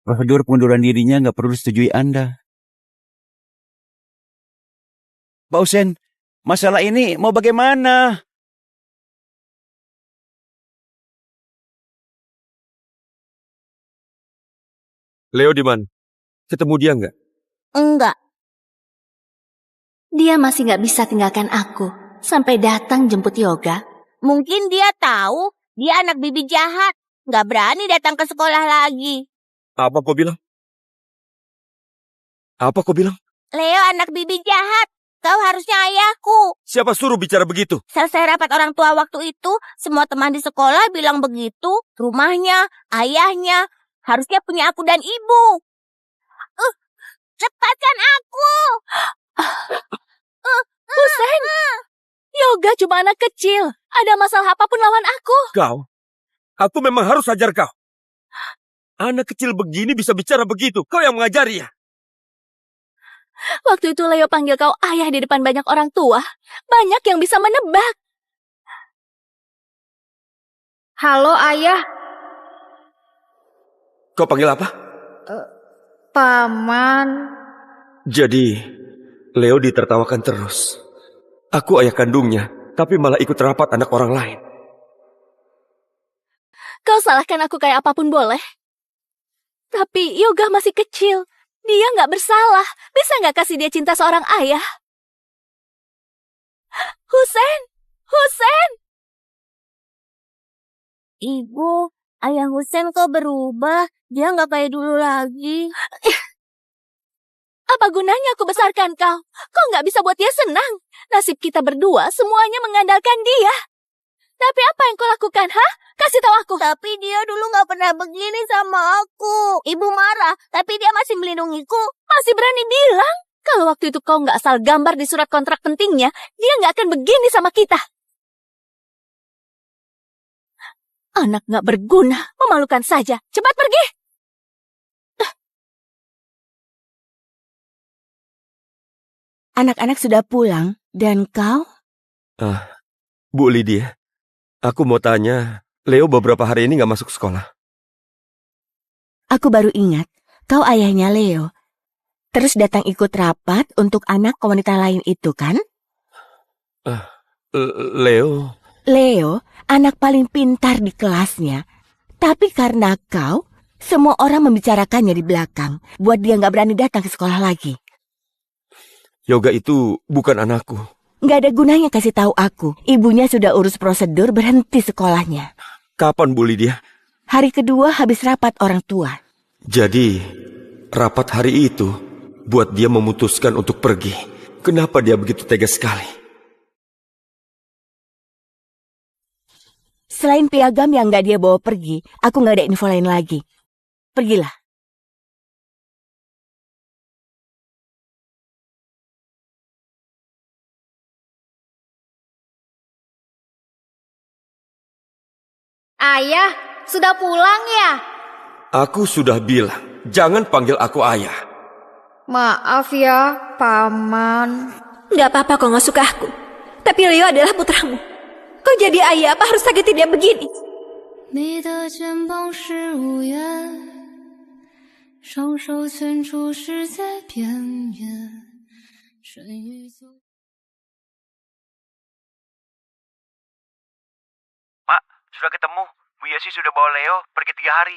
prosedur pengunduran dirinya nggak perlu disetujui Anda. Pak Husen, masalah ini mau bagaimana? Leo di mana? Ketemu dia nggak? Enggak. Dia masih nggak bisa tinggalkan aku sampai datang jemput Yoga. Mungkin dia tahu dia anak bibi jahat. Nggak berani datang ke sekolah lagi. Apa kau bilang? Apa kau bilang? Leo anak bibi jahat. Kau harusnya ayahku. Siapa suruh bicara begitu? Selesai rapat orang tua waktu itu, semua teman di sekolah bilang begitu. Rumahnya, ayahnya, harusnya punya aku dan ibu. Lepaskan aku. Husen, Yoga cuma anak kecil. Ada masalah apapun lawan aku. Aku memang harus ajar kau. Anak kecil begini bisa bicara begitu. Kau yang mengajari ya? Waktu itu Leo panggil kau ayah di depan banyak orang tua. Banyak yang bisa menebak. Halo ayah, Kau panggil apa? paman. Jadi, Leo ditertawakan terus. Aku ayah kandungnya, tapi malah ikut rapat anak orang lain. Kau salahkan aku kayak apapun boleh. Tapi Yoga masih kecil. Dia nggak bersalah. Bisa nggak kasih dia cinta seorang ayah? Husen! Husen! Ibu, ayah Husen kok berubah? Dia nggak kayak dulu lagi. Apa gunanya aku besarkan kau? Kau nggak bisa buat dia senang. Nasib kita berdua semuanya mengandalkan dia. Tapi apa yang kau lakukan, ha? Kasih tahu aku. Tapi dia dulu nggak pernah begini sama aku. Ibu marah, tapi dia masih melindungiku. Masih berani bilang? Kalau waktu itu kau nggak asal gambar di surat kontrak pentingnya, dia nggak akan begini sama kita. Anak nggak berguna, memalukan saja. Cepat pergi. Anak-anak sudah pulang, dan kau? Bu Lydia, aku mau tanya, Leo beberapa hari ini nggak masuk sekolah. Aku baru ingat, kau ayahnya Leo. Terus datang ikut rapat untuk anak komunitas lain itu, kan? Leo? Leo, anak paling pintar di kelasnya. Tapi karena kau, semua orang membicarakannya di belakang. Buat dia nggak berani datang ke sekolah lagi. Yoga itu bukan anakku. Nggak ada gunanya kasih tahu aku. Ibunya sudah urus prosedur berhenti sekolahnya. Kapan Bu Lydia? Hari kedua habis rapat orang tua. Jadi, rapat hari itu buat dia memutuskan untuk pergi. Kenapa dia begitu tega sekali? Selain piagam yang nggak dia bawa pergi, aku nggak ada info lain lagi. Pergilah. Ayah, sudah pulang ya? Aku sudah bilang, jangan panggil aku ayah. Maaf ya, paman. Nggak apa-apa kau nggak suka aku. Tapi Leo adalah putramu. Kau jadi ayah apa harus sakiti dia begini? Pak, sudah ketemu. Bu Yesi sudah bawa Leo pergi 3 hari.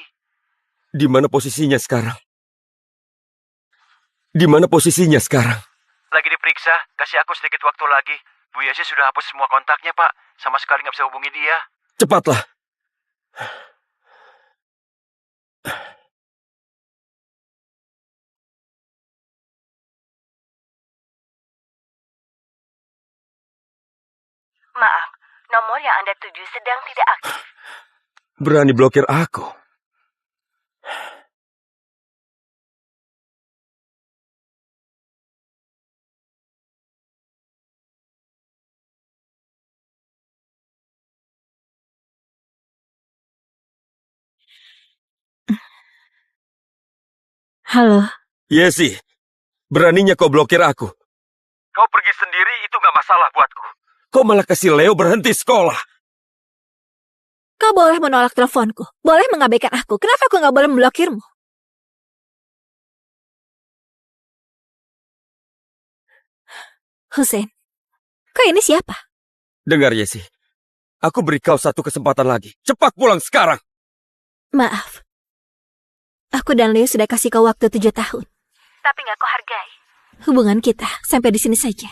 Di mana posisinya sekarang? Di mana posisinya sekarang? Lagi diperiksa, kasih aku sedikit waktu lagi. Bu Yesi sudah hapus semua kontaknya, Pak. Sama sekali nggak bisa hubungi dia. Cepatlah. Maaf, nomor yang Anda tuju sedang tidak aktif. Berani blokir aku. Halo, Yesi, beraninya kau blokir aku. Kau pergi sendiri itu gak masalah buatku. Kau malah kasih Leo berhenti sekolah. kau boleh menolak teleponku, boleh mengabaikan aku. Kenapa aku nggak boleh memblokirmu? Hussein, kau ini siapa? Dengar Yesi, aku beri kau satu kesempatan lagi. Cepat pulang sekarang. Maaf, aku dan Leo sudah kasih kau waktu 7 tahun. Tapi nggak kau hargai. Hubungan kita sampai di sini saja.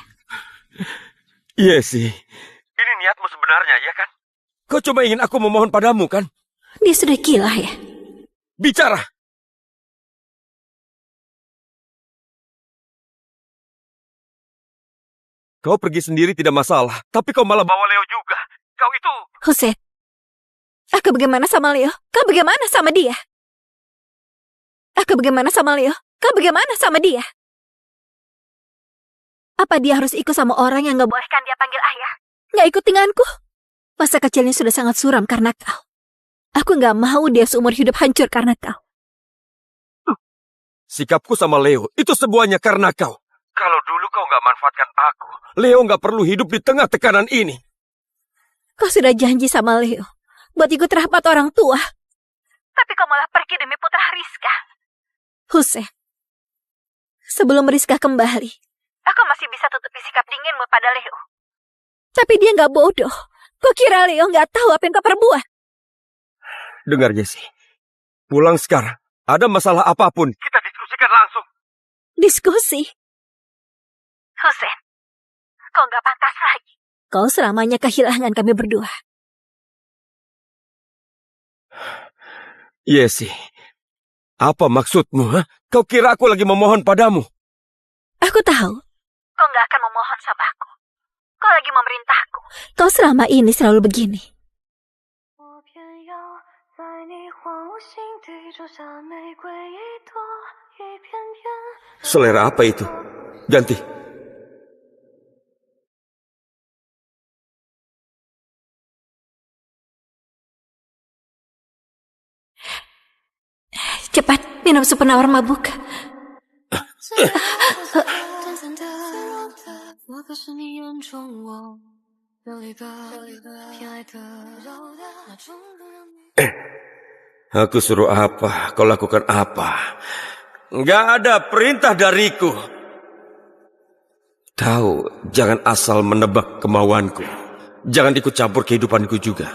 Yesi, ini niatmu sebenarnya, ya kan? Kau cuma ingin aku memohon padamu, kan? Dia sudah gila ya? Bicara! Kau pergi sendiri tidak masalah, tapi kau malah bawa Leo juga. Kau itu... Hussein, aku bagaimana sama Leo? Kau bagaimana sama dia? Aku bagaimana sama Leo? Kau bagaimana sama dia? Apa dia harus ikut sama orang yang gak bolehkan dia panggil ayah? Gak ikut denganku? Masa kecilnya sudah sangat suram karena kau. Aku gak mau dia seumur hidup hancur karena kau. Sikapku sama Leo itu semuanya karena kau. Kalau dulu kau gak manfaatkan aku, Leo gak perlu hidup di tengah tekanan ini. Kau sudah janji sama Leo buat ikut rapat orang tua. Tapi kau malah pergi demi putra Rizka. Hussein, sebelum Rizka kembali, aku masih bisa tutupi sikap dinginmu pada Leo. Tapi dia gak bodoh. Kau kira Leo gak tahu apa yang kau perbuat? Dengar Jesse, pulang sekarang. Ada masalah apapun, kita diskusikan langsung. Diskusi? Hussein, kau gak pantas lagi. Kau selamanya kehilangan kami berdua. Yesi, apa maksudmu? Ha? Kau kira aku lagi memohon padamu? Aku tahu. Kau gak akan memohon sama aku. Kau lagi memerintahku. Kau selama ini selalu begini. Selera apa itu? Ganti. Cepat, minum sup penawar mabuk. Aku suruh apa, kau lakukan apa. Nggak ada perintah dariku. Tahu, jangan asal menebak kemauanku. Jangan ikut campur kehidupanku juga.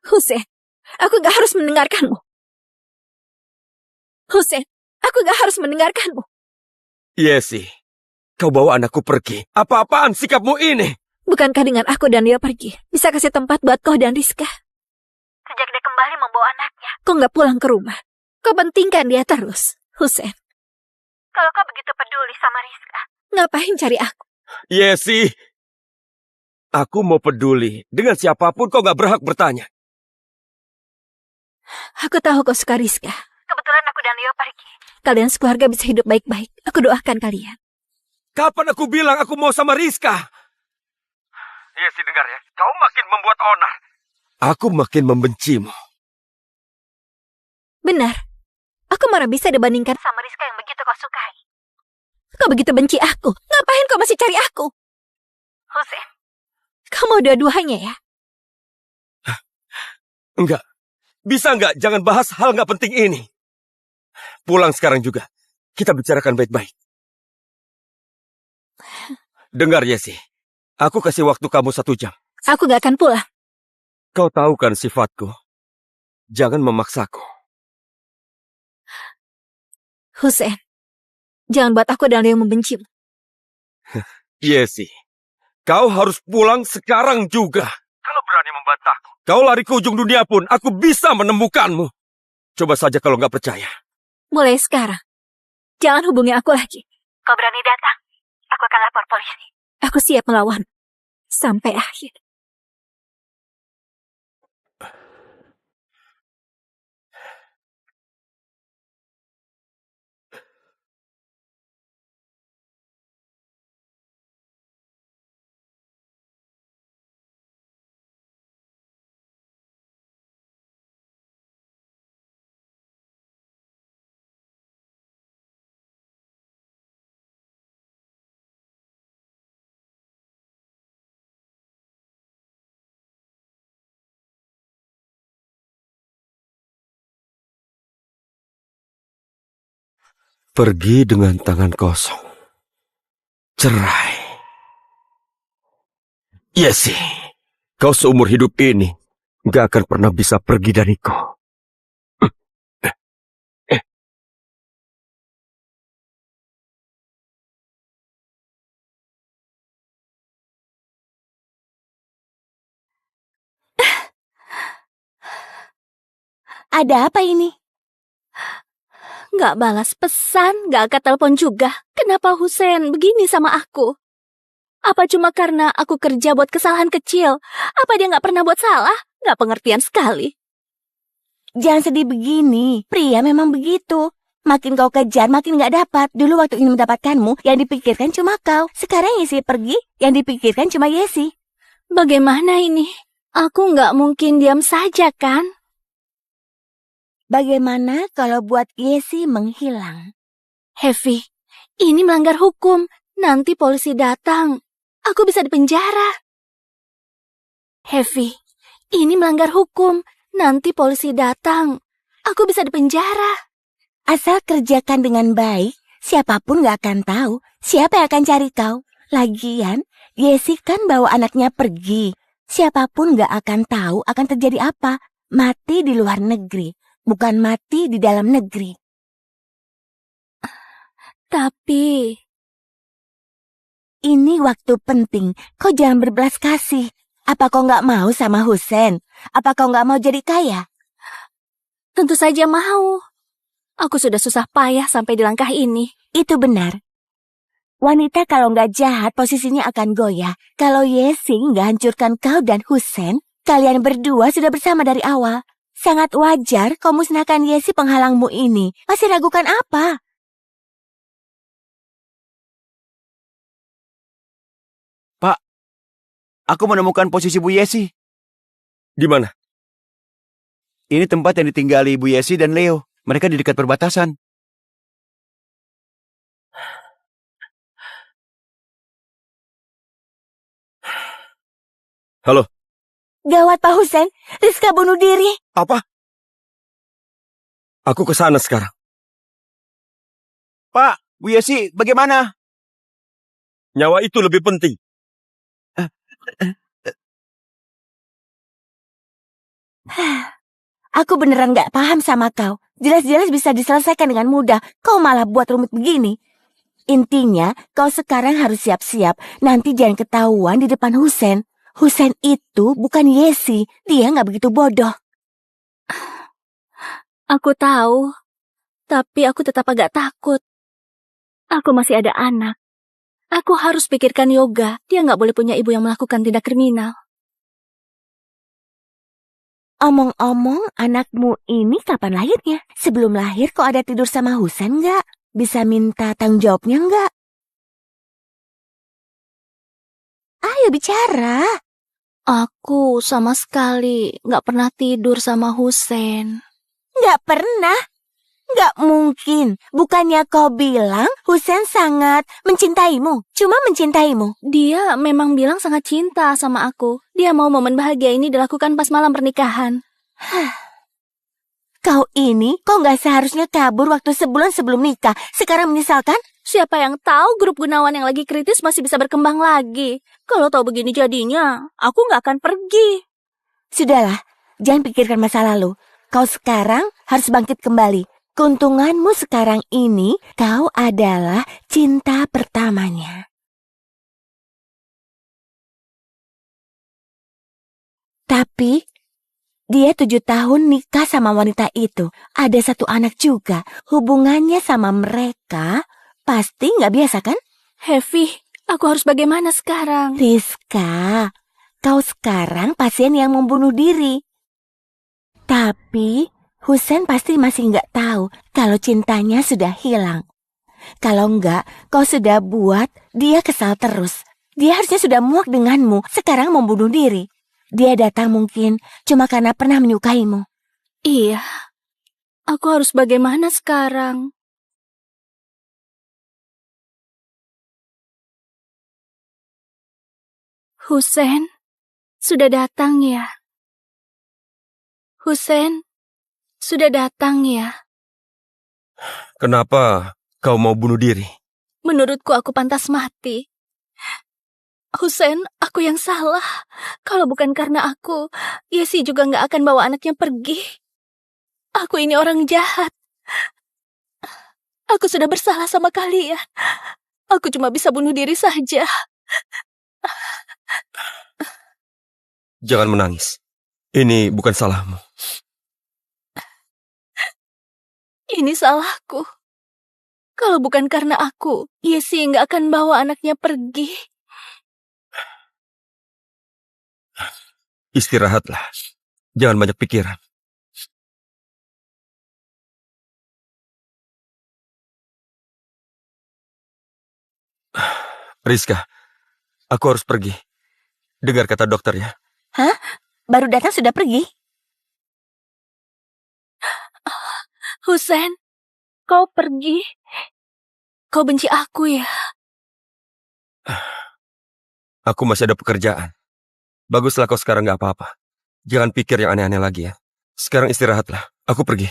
Hussein, aku gak harus mendengarkanmu. Hussein, aku gak harus mendengarkanmu. Yesi, kau bawa anakku pergi. Apa-apaan sikapmu ini? Bukankah dengan aku dan dia pergi, bisa kasih tempat buat kau dan Rizka? Sejak dia kembali membawa anaknya, kau gak pulang ke rumah. Kau pentingkan dia terus, Hussein. Kalau kau begitu peduli sama Rizka, ngapain cari aku? Yesi, aku mau peduli. Dengan siapapun kau gak berhak bertanya. Aku tahu kau suka Rizka. Kebetulan aku dan Leo pergi. Kalian sekeluarga bisa hidup baik-baik. Aku doakan kalian. Kapan aku bilang aku mau sama Rizka? Yesi, dengar ya. Kau makin membuat onar. Aku makin membencimu. Benar. Aku mana bisa dibandingkan sama Rizka yang begitu kau sukai. Kau begitu benci aku. Ngapain kau masih cari aku? Hussein, kau mau dua-duanya ya? Enggak. Bisa enggak jangan bahas hal enggak penting ini. Pulang sekarang juga. Kita bicarakan baik-baik. Dengar Yesi. Aku kasih waktu kamu 1 jam. Aku gak akan pulang. Kau tahu kan sifatku. Jangan memaksaku. Hussein, jangan buat aku dan Leo membencimu. Yesi, kau harus pulang sekarang juga. Kalau berani membantahku, kau lari ke ujung dunia pun, aku bisa menemukanmu. Coba saja kalau nggak percaya. Mulai sekarang, jangan hubungi aku lagi. Kau berani datang, aku akan lapor polisi. Aku siap melawan sampai akhir. Pergi dengan tangan kosong. Cerai. Yesi, kau seumur hidup ini gak akan pernah bisa pergi dariku. Ada apa ini? Nggak balas pesan, nggak angkat telepon juga. Kenapa Husein begini sama aku? Apa cuma karena aku kerja buat kesalahan kecil? Apa dia nggak pernah buat salah? Nggak pengertian sekali. Jangan sedih begini. Pria memang begitu. Makin kau kejar, makin nggak dapat. Dulu waktu ingin mendapatkanmu, yang dipikirkan cuma kau. Sekarang Yesi pergi, yang dipikirkan cuma Yesi. Bagaimana ini? Aku nggak mungkin diam saja, kan? Bagaimana kalau buat Yesi menghilang? Heavy, ini melanggar hukum. Nanti polisi datang. Aku bisa dipenjara. Heavy, ini melanggar hukum. Nanti polisi datang. Aku bisa dipenjara. Asal kerjakan dengan baik, siapapun gak akan tahu siapa yang akan cari kau. Lagian, Yesi kan bawa anaknya pergi. Siapapun gak akan tahu akan terjadi apa. Mati di luar negeri, bukan mati di dalam negeri. Tapi ini waktu penting, kau jangan berbelas kasih. Apa kau gak mau sama Husein? Apa kau gak mau jadi kaya? tentu saja mau. Aku sudah susah payah sampai di langkah ini. Itu benar. Wanita kalau nggak jahat posisinya akan goyah. Kalau Yesi nggak hancurkan kau dan Husein, kalian berdua sudah bersama dari awal. Sangat wajar kau musnahkan Yesi penghalangmu ini. Masih ragukan apa? Pak, aku menemukan posisi Bu Yesi. Di mana? Ini tempat yang ditinggali Bu Yesi dan Leo. Mereka di dekat perbatasan. Halo? Gawat Pak Husein, Rizka bunuh diri. Apa? Aku ke sana sekarang. Pak, Bu Yesi, bagaimana? Nyawa itu lebih penting. Aku beneran nggak paham sama kau. Jelas-jelas bisa diselesaikan dengan mudah. Kau malah buat rumit begini. Intinya, kau sekarang harus siap-siap. Nanti jangan ketahuan di depan Husein. Husein itu bukan Yesi. Dia nggak begitu bodoh. Aku tahu, tapi aku tetap agak takut. Aku masih ada anak. Aku harus pikirkan Yoga. Dia nggak boleh punya ibu yang melakukan tindak kriminal. Omong-omong, anakmu ini kapan lahirnya? Sebelum lahir kau ada tidur sama Husein nggak? Bisa minta tanggung jawabnya nggak? Ayo bicara. Aku sama sekali nggak pernah tidur sama Husein. Nggak pernah. Nggak mungkin. Bukannya kau bilang Husein sangat mencintaimu. Cuma mencintaimu. Dia memang bilang sangat cinta sama aku. Dia mau momen bahagia ini dilakukan pas malam pernikahan. Kau nggak seharusnya kabur waktu sebulan sebelum nikah. Sekarang menyesalkan? Siapa yang tahu grup Gunawan yang lagi kritis masih bisa berkembang lagi. Kalau tahu begini jadinya, aku nggak akan pergi. Sudahlah, jangan pikirkan masa lalu. Kau sekarang harus bangkit kembali. Keuntunganmu sekarang ini, kau adalah cinta pertamanya. Tapi, dia 7 tahun nikah sama wanita itu. Ada 1 anak juga. Hubungannya sama mereka pasti nggak biasa kan? Heavy, aku harus bagaimana sekarang? Rizka, kau sekarang pasien yang membunuh diri. Tapi, Husein pasti masih nggak tahu kalau cintanya sudah hilang. Kalau nggak, kau sudah buat dia kesal terus. Dia harusnya sudah muak denganmu, sekarang membunuh diri. Dia datang mungkin cuma karena pernah menyukaimu. Iya, aku harus bagaimana sekarang? Husein, sudah datang ya? Husein, sudah datang ya? Kenapa Kau mau bunuh diri? Menurutku aku pantas mati. Husein, aku yang salah. Kalau bukan karena aku, Yesi juga nggak akan bawa anaknya pergi. Aku ini orang jahat. Aku sudah bersalah sama kalian. Aku cuma bisa bunuh diri saja. Jangan menangis. Ini bukan salahmu. Ini salahku. Kalau bukan karena aku, Yesi nggak akan bawa anaknya pergi. Istirahatlah. Jangan banyak pikiran. Rizka, aku harus pergi. Dengar kata dokter ya. Hah? Baru datang sudah pergi? Husein, kau pergi. Kau benci aku ya? Aku masih ada pekerjaan. Baguslah kau sekarang nggak apa-apa. Jangan pikir yang aneh-aneh lagi ya. Sekarang istirahatlah. Aku pergi.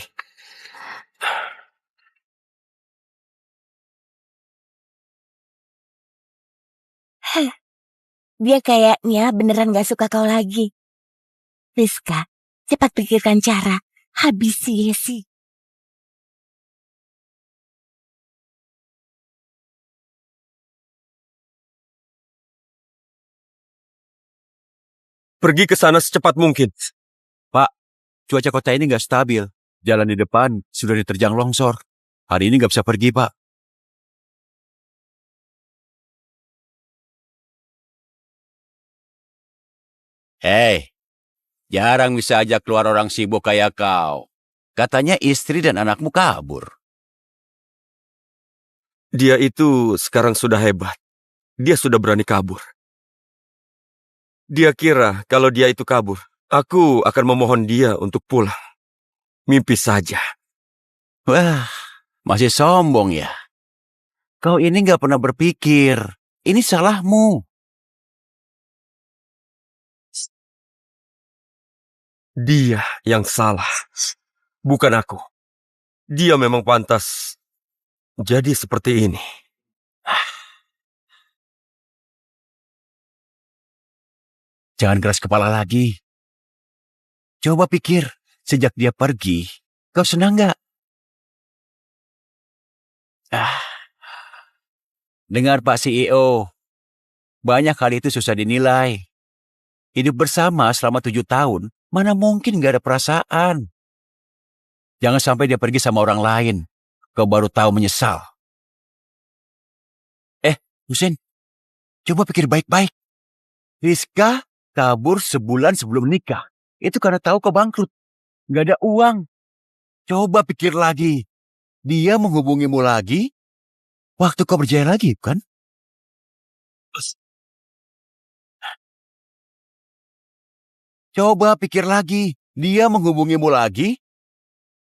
Dia kayaknya beneran gak suka kau lagi. Rizka, cepat pikirkan cara. Habisi Yesi. Pergi ke sana secepat mungkin. Pak, cuaca kota ini nggak stabil. Jalan di depan sudah diterjang longsor. Hari ini nggak bisa pergi, Pak. Hei, jarang bisa ajak keluar orang sibuk kayak kau. Katanya istri dan anakmu kabur. Dia itu sekarang sudah hebat. Dia sudah berani kabur. Dia kira kalau dia itu kabur, aku akan memohon dia untuk pulang. Mimpi saja. Wah, masih sombong ya. Kau ini nggak pernah berpikir. Ini salahmu. Dia yang salah. Bukan aku. Dia memang pantas jadi seperti ini. Jangan keras kepala lagi. Coba pikir, sejak dia pergi, kau senang nggak? Dengar Pak CEO, banyak hal itu susah dinilai. Hidup bersama selama 7 tahun, mana mungkin nggak ada perasaan. Jangan sampai dia pergi sama orang lain. Kau baru tahu menyesal. Husein, coba pikir baik-baik. Rizka kabur sebulan sebelum nikah. Itu karena tahu kau bangkrut. Nggak ada uang. Coba pikir lagi. Dia menghubungimu lagi waktu kau berjaya lagi, kan? Coba pikir lagi. Dia menghubungimu lagi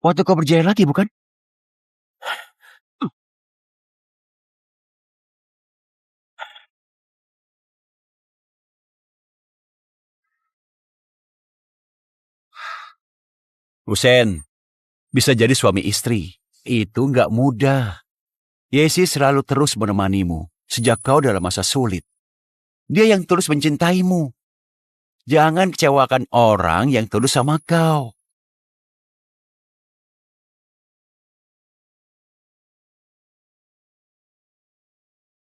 waktu kau berjaya lagi, bukan? Husein, bisa jadi suami istri. Itu nggak mudah. Yesi selalu terus menemanimu sejak kau dalam masa sulit. Dia yang tulus mencintaimu. Jangan kecewakan orang yang tulus sama kau.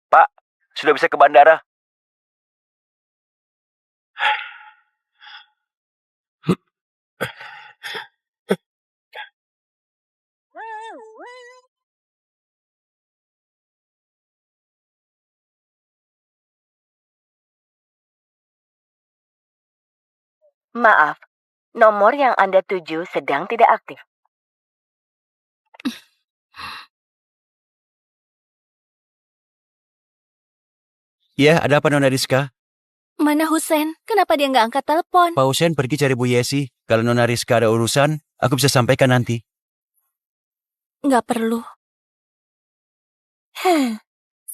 Pak, sudah bisa ke bandara. Maaf, nomor yang Anda tuju sedang tidak aktif. Ya, ada apa Nona Rizka? Mana Husein? Kenapa dia nggak angkat telepon? Pak Husein pergi cari Bu Yesi. Kalau Nona Rizka ada urusan, aku bisa sampaikan nanti. Nggak perlu.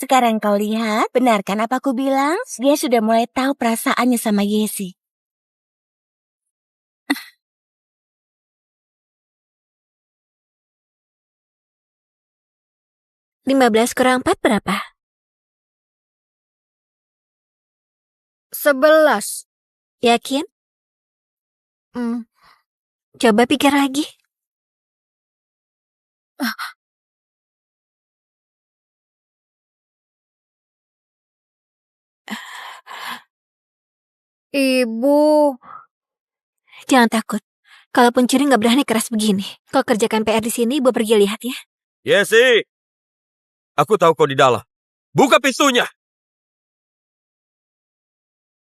Sekarang kau lihat, benar kan apa aku bilang? Dia sudah mulai tahu perasaannya sama Yesi. 15 kurang 4 berapa? 11. Yakin? Hmm. Coba pikir lagi. Ibu, Jangan takut. Kalaupun curi nggak berani keras begini. Kau kerjakan PR di sini, Ibu pergi lihat ya. Yesi! Aku tahu kau di dalam. Buka pintunya!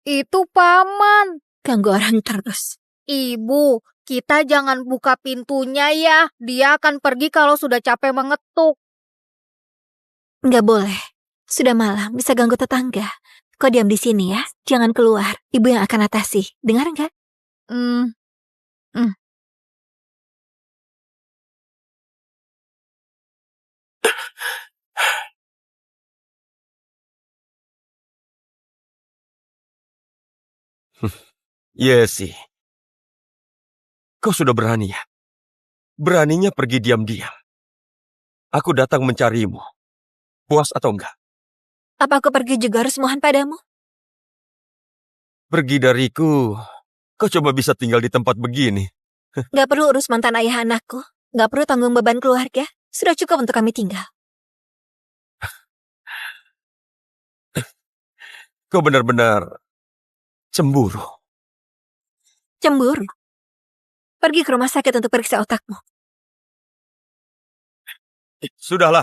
itu paman. Ganggu orang terus. Ibu, kita jangan buka pintunya ya. Dia akan pergi kalau sudah capek mengetuk. Nggak boleh. Sudah malam, bisa ganggu tetangga. Kau diam di sini ya. Jangan keluar. Ibu yang akan atasi. Dengar nggak? Hmm. Yesi. Kau sudah berani ya? Beraninya pergi diam-diam. Aku datang mencarimu. Puas atau enggak? Apa aku pergi juga harus mohon padamu? Pergi dariku. Kau coba bisa tinggal di tempat begini. Nggak perlu urus mantan ayah anakku. Nggak perlu tanggung beban keluarga. Sudah cukup untuk kami tinggal. Kau benar-benar cemburu. Cemburu. Pergi ke rumah sakit untuk periksa otakmu. Sudahlah.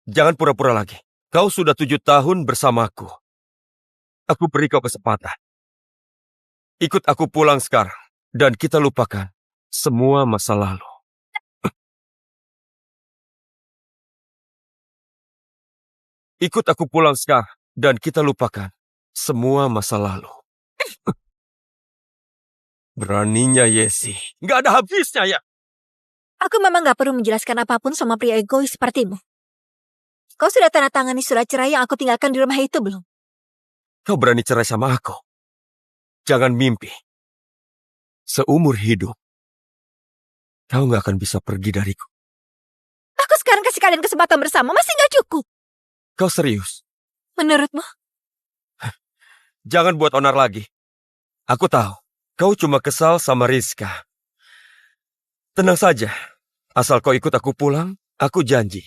Jangan pura-pura lagi. Kau sudah 7 tahun bersamaku. Aku beri kau kesempatan. Ikut aku pulang sekarang. Dan kita lupakan semua masa lalu. Ikut aku pulang sekarang. Dan kita lupakan semua masa lalu. Beraninya Yesi. Nggak ada habisnya ya. Aku memang nggak perlu menjelaskan apapun sama pria egois sepertimu. Kau sudah tanda tangani surat cerai yang aku tinggalkan di rumah itu belum? Kau berani cerai sama aku. Jangan mimpi. Seumur hidup, kau nggak akan bisa pergi dariku. Aku sekarang kasih kalian kesempatan bersama, masih nggak cukup. Kau serius? Menurutmu? Jangan buat onar lagi. Aku tahu, kau cuma kesal sama Rizka. Tenang saja. Asal kau ikut aku pulang, aku janji.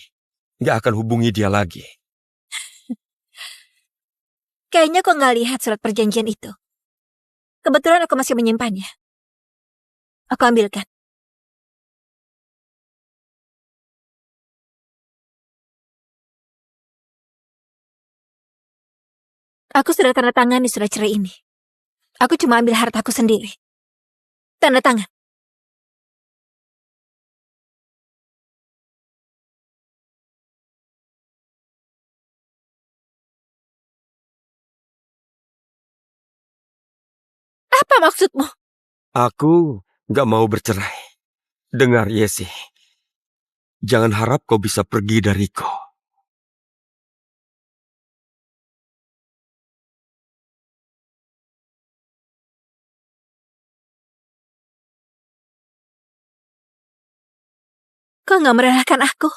Nggak akan hubungi dia lagi. Kayaknya kau nggak lihat surat perjanjian itu. Kebetulan aku masih menyimpannya. Aku ambilkan. Aku sudah tanda tangan di surat cerai ini. Aku cuma ambil hartaku sendiri. Tanda tangan. Apa maksudmu? Aku nggak mau bercerai. Dengar, Yesi. Jangan harap kau bisa pergi dariku. Kau nggak merelahkan aku.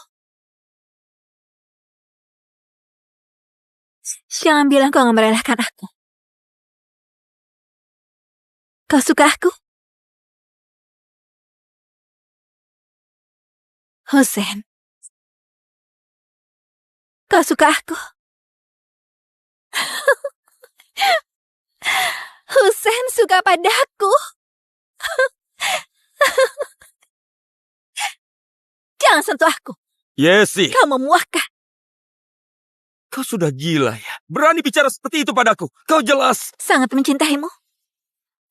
Jangan bilang kau nggak merelahkan aku. Kau suka aku? Hussein. Kau suka aku? Hussein suka padaku. Jangan sentuh aku. Yesi, Kau memuakkan. kau sudah gila ya. Berani bicara seperti itu padaku. Kau jelas. Sangat mencintaimu.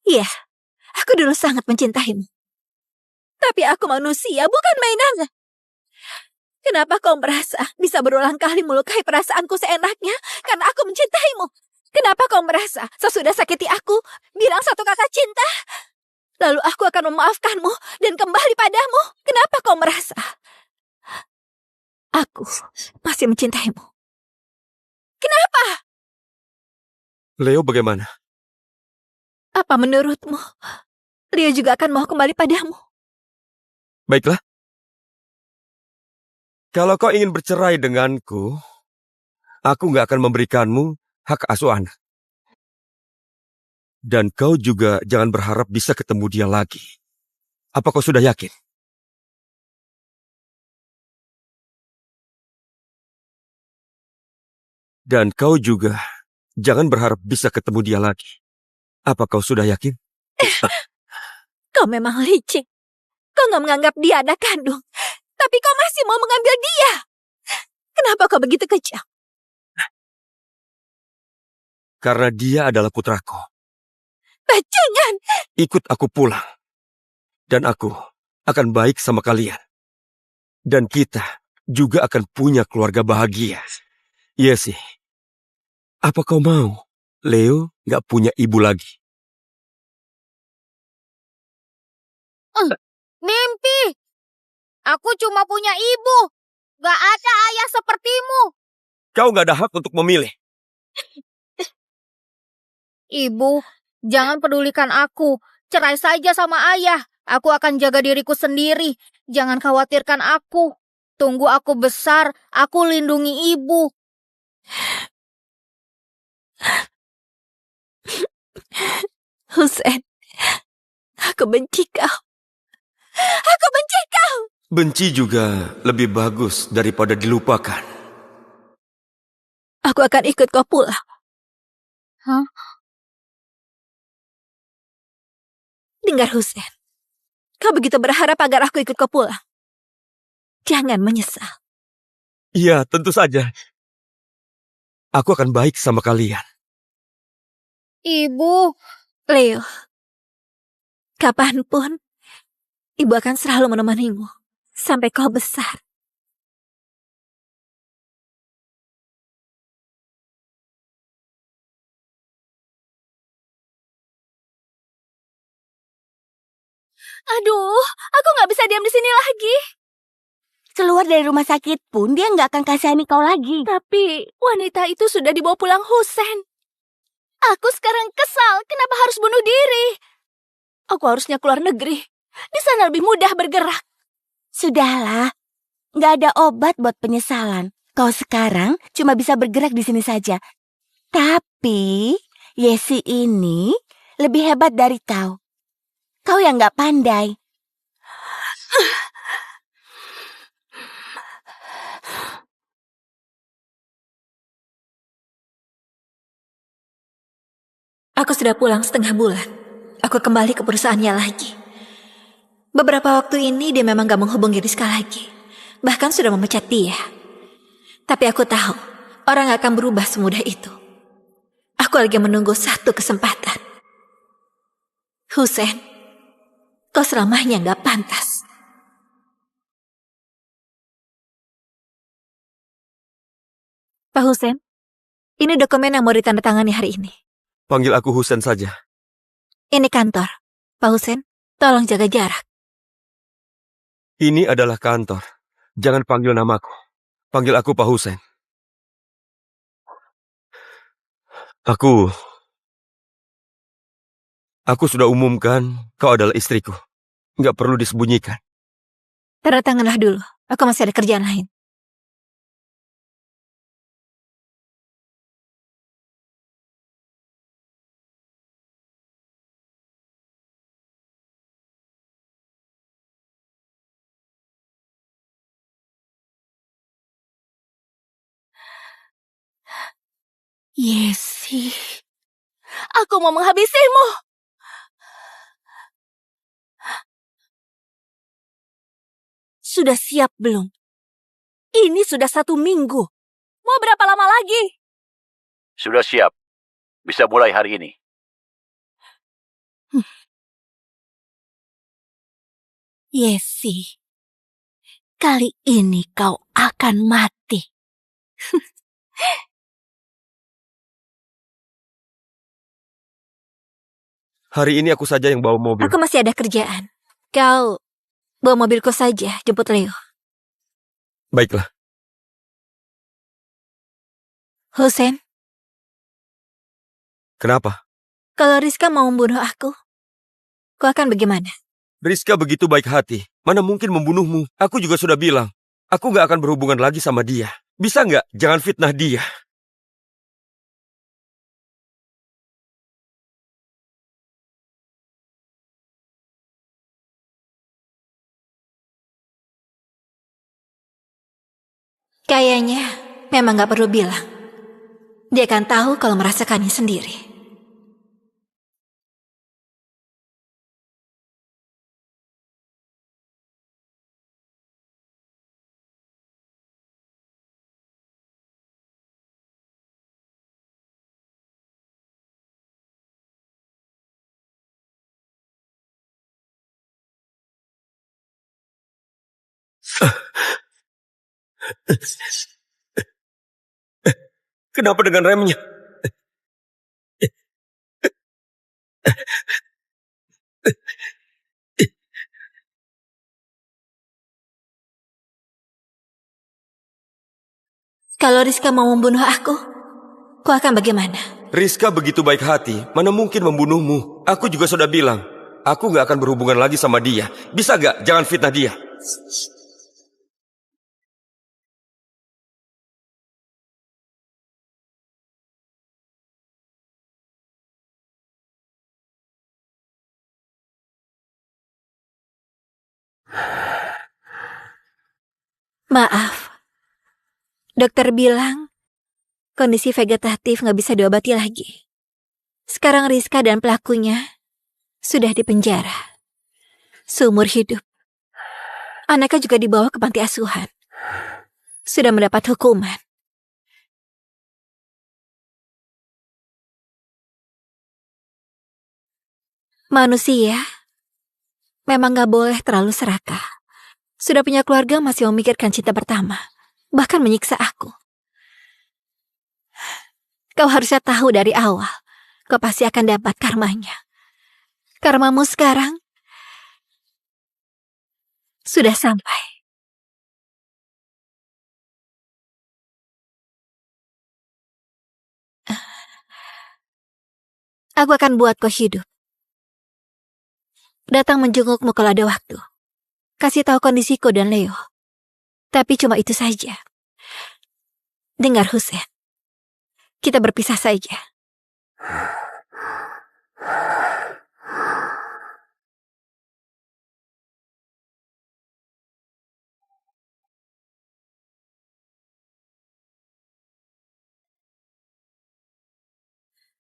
Iya, aku dulu sangat mencintaimu. Tapi aku manusia, bukan mainan. Kenapa kau merasa bisa berulang kali melukai perasaanku seenaknya karena aku mencintaimu? Kenapa kau merasa sesudah sakiti aku, bilang satu kata cinta, lalu aku akan memaafkanmu dan kembali padamu? Kenapa kau merasa aku masih mencintaimu? Kenapa? Leo bagaimana? Apa menurutmu, Leo juga akan mau kembali padamu? Baiklah. Kalau kau ingin bercerai denganku, aku nggak akan memberikanmu hak asuh anak. Dan kau juga jangan berharap bisa ketemu dia lagi. Apa kau sudah yakin? Dan kau juga jangan berharap bisa ketemu dia lagi. Apa kau sudah yakin? Kau memang licik. Kau nggak menganggap dia anak kandung. Tapi kau masih mau mengambil dia. Kenapa kau begitu kejam? Karena dia adalah putraku. Bajingan! Ikut aku pulang. Dan aku akan baik sama kalian. Dan kita juga akan punya keluarga bahagia. Iya sih. Apa kau mau Leo nggak punya ibu lagi? Mimpi. Aku cuma punya ibu. Gak ada ayah sepertimu. Kau nggak ada hak untuk memilih. Ibu, jangan pedulikan aku. Cerai saja sama ayah. Aku akan jaga diriku sendiri. Jangan khawatirkan aku. Tunggu aku besar, aku lindungi ibu. Hussein, aku benci kau. Aku benci kau. Benci juga lebih bagus daripada dilupakan. Aku akan ikut kau pulang. Hah? Dengar Hussein, kau begitu berharap agar aku ikut kau pulang. Jangan menyesal. Iya, tentu saja. Aku akan baik sama kalian. Ibu, Leo, kapanpun, ibu akan selalu menemanimu sampai kau besar. Aduh, aku nggak bisa diam di sini lagi. Keluar dari rumah sakit pun dia nggak akan kasihani kau lagi. Tapi wanita itu sudah dibawa pulang Hussein. Aku sekarang kesal, kenapa harus bunuh diri? Aku harusnya keluar negeri. Di sana lebih mudah bergerak. Sudahlah, nggak ada obat buat penyesalan. Kau sekarang cuma bisa bergerak di sini saja. Tapi Yesi ini lebih hebat dari kau. Kau yang nggak pandai. Aku sudah pulang setengah bulan. Aku kembali ke perusahaannya lagi. Beberapa waktu ini dia memang gak menghubungi Rizka lagi. Bahkan sudah memecat dia. Tapi aku tahu, orang gak akan berubah semudah itu. Aku lagi menunggu satu kesempatan. Hussein, kau selamanya gak pantas. Pak Hussein, ini dokumen yang mau ditandatangani hari ini. Panggil aku Hussein saja. Ini kantor. Pak Hussein, tolong jaga jarak. Ini adalah kantor. Jangan panggil namaku. Panggil aku Pak Hussein. Aku sudah umumkan kau adalah istriku. Nggak perlu disembunyikan. Tanda tanganlah dulu. Aku masih ada kerjaan lain. Yesi, aku mau menghabisimu. Sudah siap belum? Ini sudah 1 minggu. Mau berapa lama lagi? Sudah siap. Bisa mulai hari ini. Yesi, kali ini kau akan mati. Hari ini aku saja yang bawa mobil. Aku masih ada kerjaan. Kau bawa mobilku saja, jemput Leo. Baiklah. Hussein, Kenapa? kalau Rizka mau membunuh aku, kau akan bagaimana? Rizka begitu baik hati. Mana mungkin membunuhmu? Aku juga sudah bilang. Aku nggak akan berhubungan lagi sama dia. Bisa nggak? Jangan fitnah dia. Kayaknya memang gak perlu bilang. Dia akan tahu kalau merasakannya sendiri. Kenapa dengan remnya? Kalau Rizka mau membunuh aku, kau akan bagaimana? Rizka begitu baik hati, mana mungkin membunuhmu? Aku juga sudah bilang, aku gak akan berhubungan lagi sama dia. Bisa gak? Jangan fitnah dia. Maaf, dokter bilang kondisi vegetatif gak bisa diobati lagi. Sekarang Rizka dan pelakunya sudah dipenjara seumur hidup. Anaknya juga dibawa ke panti asuhan. Sudah mendapat hukuman. Manusia memang gak boleh terlalu serakah. Sudah punya keluarga masih memikirkan cinta pertama. Bahkan menyiksa aku. Kau harusnya tahu dari awal. Kau pasti akan dapat karmanya. Karmamu sekarang sudah sampai. Aku akan buat kau hidup. Datang menjengukmu kalau ada waktu. Kasih tahu kondisiku dan Leo. Tapi cuma itu saja. Dengar Hussein. Kita berpisah saja.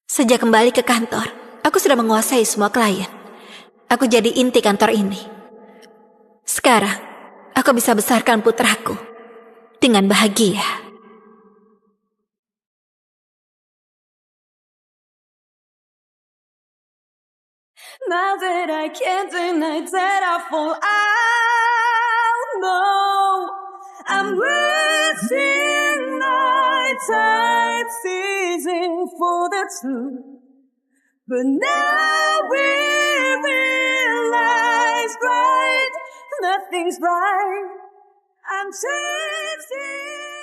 Sejak kembali ke kantor, aku sudah menguasai semua klien. Aku jadi inti kantor ini. Sekarang, aku bisa besarkan putraku dengan bahagia. Now that I can't deny that I fall out, no, I'm wasting my time searching for the truth. But now we realize, right, nothing's right. I'm chasing